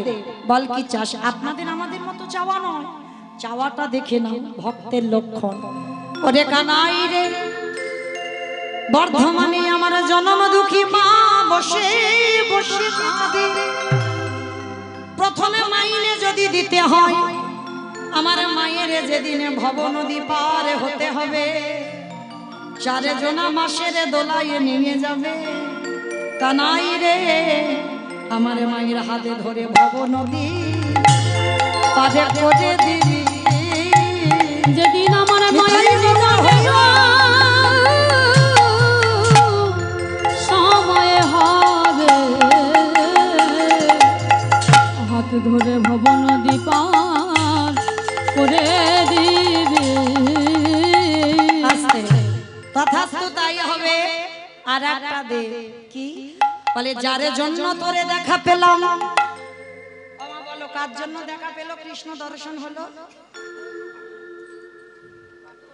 বল কি চাস আপনাদের আমাদের মতো চাওয়া নয় চাওয়াটা দেখে নাও ভক্তের লক্ষণ ওরে কানাই রে বর্ধমানে আমার জন্ম দুঃখী মা বসে বসে কাঁদে প্রথমে মাইনে যদি দিতে হয় আমার মায়ের যেদিনে ভব নদী পার হতে হবে 4 জনা মাসের দোলায় নিয়ে যাবে কানাই রে আমার মায়ের হাতে ধরে ভব নদী পারে করে দিবি যেদিন আমার মায়ের সময় হবে হাত ধরে ভব নদী পার করে দিবে আস্তে তথাস্তু তাই হবে আর একটা দে কি বলে যার জন্য তোরে দেখা পেলাম আমা বলো কার জন্য দেখা পেল কৃষ্ণ দর্শন হলো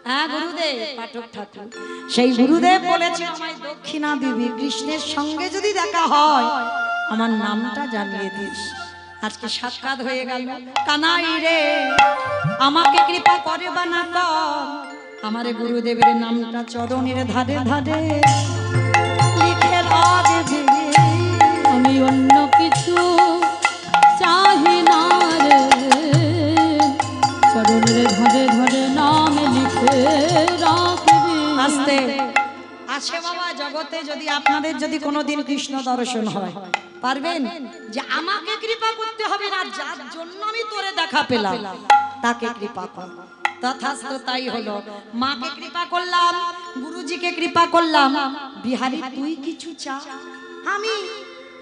হ্যাঁ গুরুদেব পাঠক ঠাকুর সেই গুরুদেব বলেছে আমায় দক্ষিণা দিবি কৃষ্ণের সঙ্গে যদি দেখা হয় আমার নামটা জানিয়ে দিস আজকে সাক্ষাৎ হয়ে গেল কানাই রে আমাকে কৃপা করে বা না কর আমারে গুরুদেবের নামটা চরণের ধারে ধারে লিখে রাখবি আমি অন্য কিছু চাহি না রে চরণের ধরে ধরে নাম লিখে রাখবি আস্তে আছে বাবা জগতে যদি আপনাদের যদি কোনোদিন কৃষ্ণ দর্শন হয় পারবেন যে আমাকে কৃপা করতে হবে না যার জন্য আমি তোরে দেখা পেলাম তাকে কৃপা কর তথাস্তু তাই হলো মাকে কৃপা করলাম গুরুজিকে কৃপা করলাম বিহারি তুই কিছু চা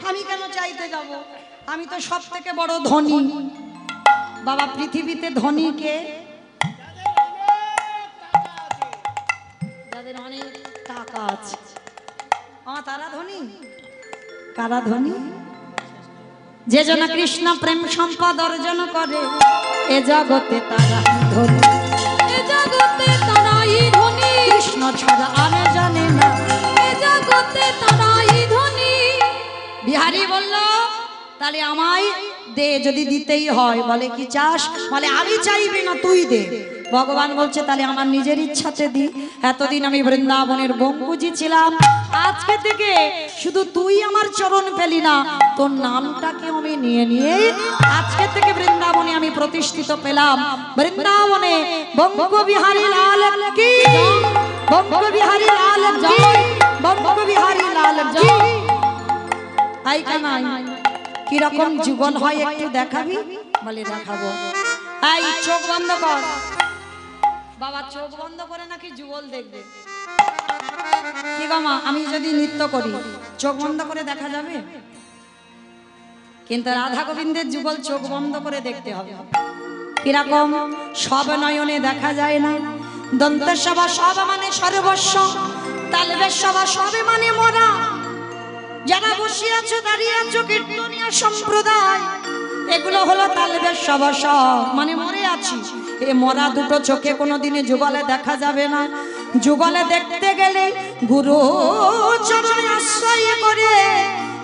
আমি কেন চাইতে যাব আমি তো সব থেকে বড় ধনী বাবা পৃথিবীতে ধনী কে যাদের অনেক টাকা আছে তারা ধনী কারা ধনী যে জন কৃষ্ণ প্রেম সম্পদ অর্জন করে এ জগতে তারা ধনী এ জগতে তারাই ধনী কৃষ্ণ ছাড়া আর জানে না এ জগতে তারাই ধনী বিহারি বলল তাহলে আমায় দে যদি দিতেই হয় বলে কি চাস বলে আমি চাইবি না তুই দে ভগবান বলছে তাহলে আমার নিজের ইচ্ছাতে দি। এতদিন আমি বৃন্দাবনের বঙ্কুজি ছিলাম, আজকে থেকে শুধু তুই আমার চরণ পেলি না, তোর নামটাকে আমি নিয়ে নিয়ে আজকে থেকে বৃন্দাবনে আমি প্রতিষ্ঠিত পেলাম। বৃন্দাবনে বঙ্গবিহারী লাল কি, বঙ্গবিহারী লাল কি, বঙ্গবিহারী লাল কি। তাই কানাই কিরকম যুগল হয় একটু দেখাবি? বলে দেখাবো। এই চোখ বন্ধ কর বাবা, চোখ বন্ধ করে নাকি যুগল দেখবে। কি গো মা, আমি যদি নৃত্য করি চোখ বন্ধ করে দেখা যাবে? কিন্তু রাধা গোবিন্দের যুগল চোখ বন্ধ করে দেখতে হবে। কিরকম? সব নয়নে দেখা যায় না। দন্তের সভা সব মানে সর্বস্ব, তালবের সভা সবে মানে মরা। যারা বসে আছো দাঁড়িয়ে আছো কীর্তনিয়া সম্প্রদায়, এগুলো হলো তালবের সভা, সব মানে মরে আছি। এ মরা দুটো চোখে কোনোদিনে যুগলে দেখা যাবে না। যুগলে দেখতে গেলে গুরু চরণে আশ্রয় করে,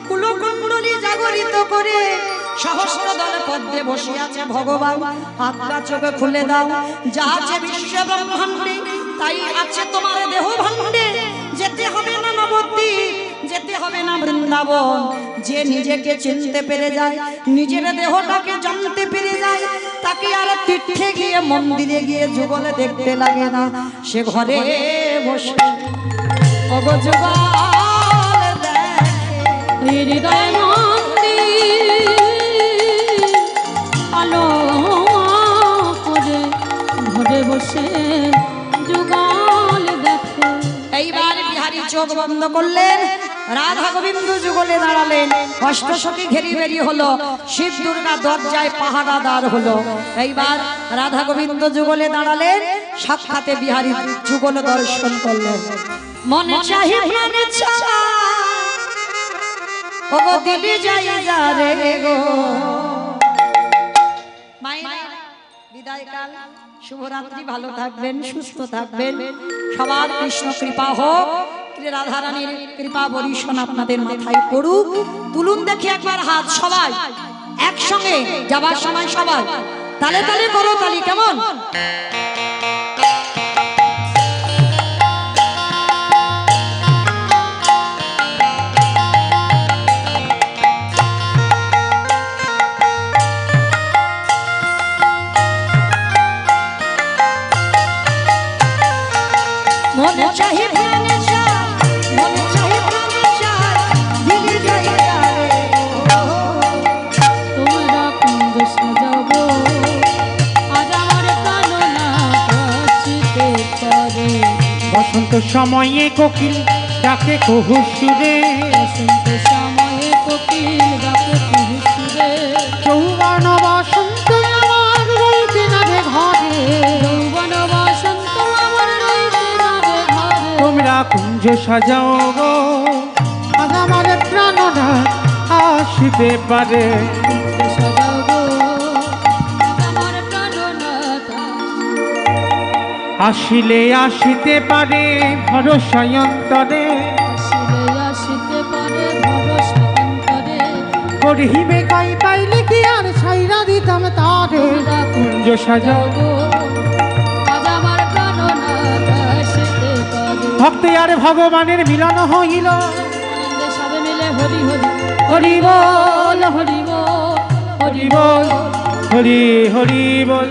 কুলকুণ্ডলী জাগরিত করে, সহস্র দলে পদ্মে বসে আছে ভগবান। আত্মা চোখে খুলে দাও, যা আছে বিশ্ব ব্রহ্মাণ্ডে তাই আছে তোমার দেহ ভাণ্ডে। যেতে হবে না নবদ্বীপ, যেতে হবে না বৃন্দাবন। যে নিজেকে চিনতে পেরে যায়, নিজের দেহটাকে জানতে পেরে যায়, তাকে আর তীর্থে গিয়ে মন্দিরে গিয়ে যুগলে দেখতে লাগে না। সে ঘরে বসে ওগো যুগল দেখে হৃদয় মন্দির আলো করে ঘরে বসে যুগল দেখে। এইবার বিহারী চোখ বন্ধ করলেন, রাধা গোবিন্দ যুগলে দাঁড়ালেন। অষ্টসখী ঘেরি বেরি হলো, শিব দুর্গা দরজায় পাহারাদার হলো। এইবার রাধা গোবিন্দ যুগলে দাঁড়ালেন, সাক্ষাতে বিহারী যুগল দর্শন করলেন। মনে চাহি প্রাণে চায়, ওগো দিলি যাই যা রে গো। মায়েরা বিদায়কাল, শুভরাত্রি, ভালো থাকবেন, সুস্থ থাকবেন, সবার কৃষ্ণ কৃপা হোক, রাধারানীর কৃপা বরিশন আপনাদের মাথায় পড়ুক। তুলুন দেখি একবার হাত, সবাই একসঙ্গে যাবার সময় সবাই তালে তালে করো তালি, কেমন? মনে চাহি প্রাণে চাই, মনে চাহি প্রাণে চাই, দিলি যাই রে গো। তোমরা কুঞ্জ সাজাবো, আজ আমার কাননা কাশিতে পারে। বসন্ত সময়ে কোকিল ডাকে কুহু সুরে, বসন্ত সময়ে কোকিল ডাকে কুহু সুরে। যৌবন বসন্ত আমার রইতে না রে ঘরে, যৌবন বসন্ত আমার রইতে না রে ঘরে। তোমরা কুঞ্জ সাজাও গো, আজ আমার প্রাণনা আসিতে পারে। কুঞ্জ সাজাবো, আজ আমার কাননা আসিলে আসিতে পারে ভরসা অন্তরে, আসিলে আসিতে পারে ভরসা অন্তরে। করিবে কই পাইলে কি আর ছাইরা দিতাম তারে। কুঞ্জ সাজাও গো, আজ আমার প্রাণনাথ আসিতে পারে। ভক্তি আর ভগবানের মিলন হইল, আনন্দে সবে মিলে হরি হরি হরি বল হরি বল হরি হরি বল। বল হরি হরি বল।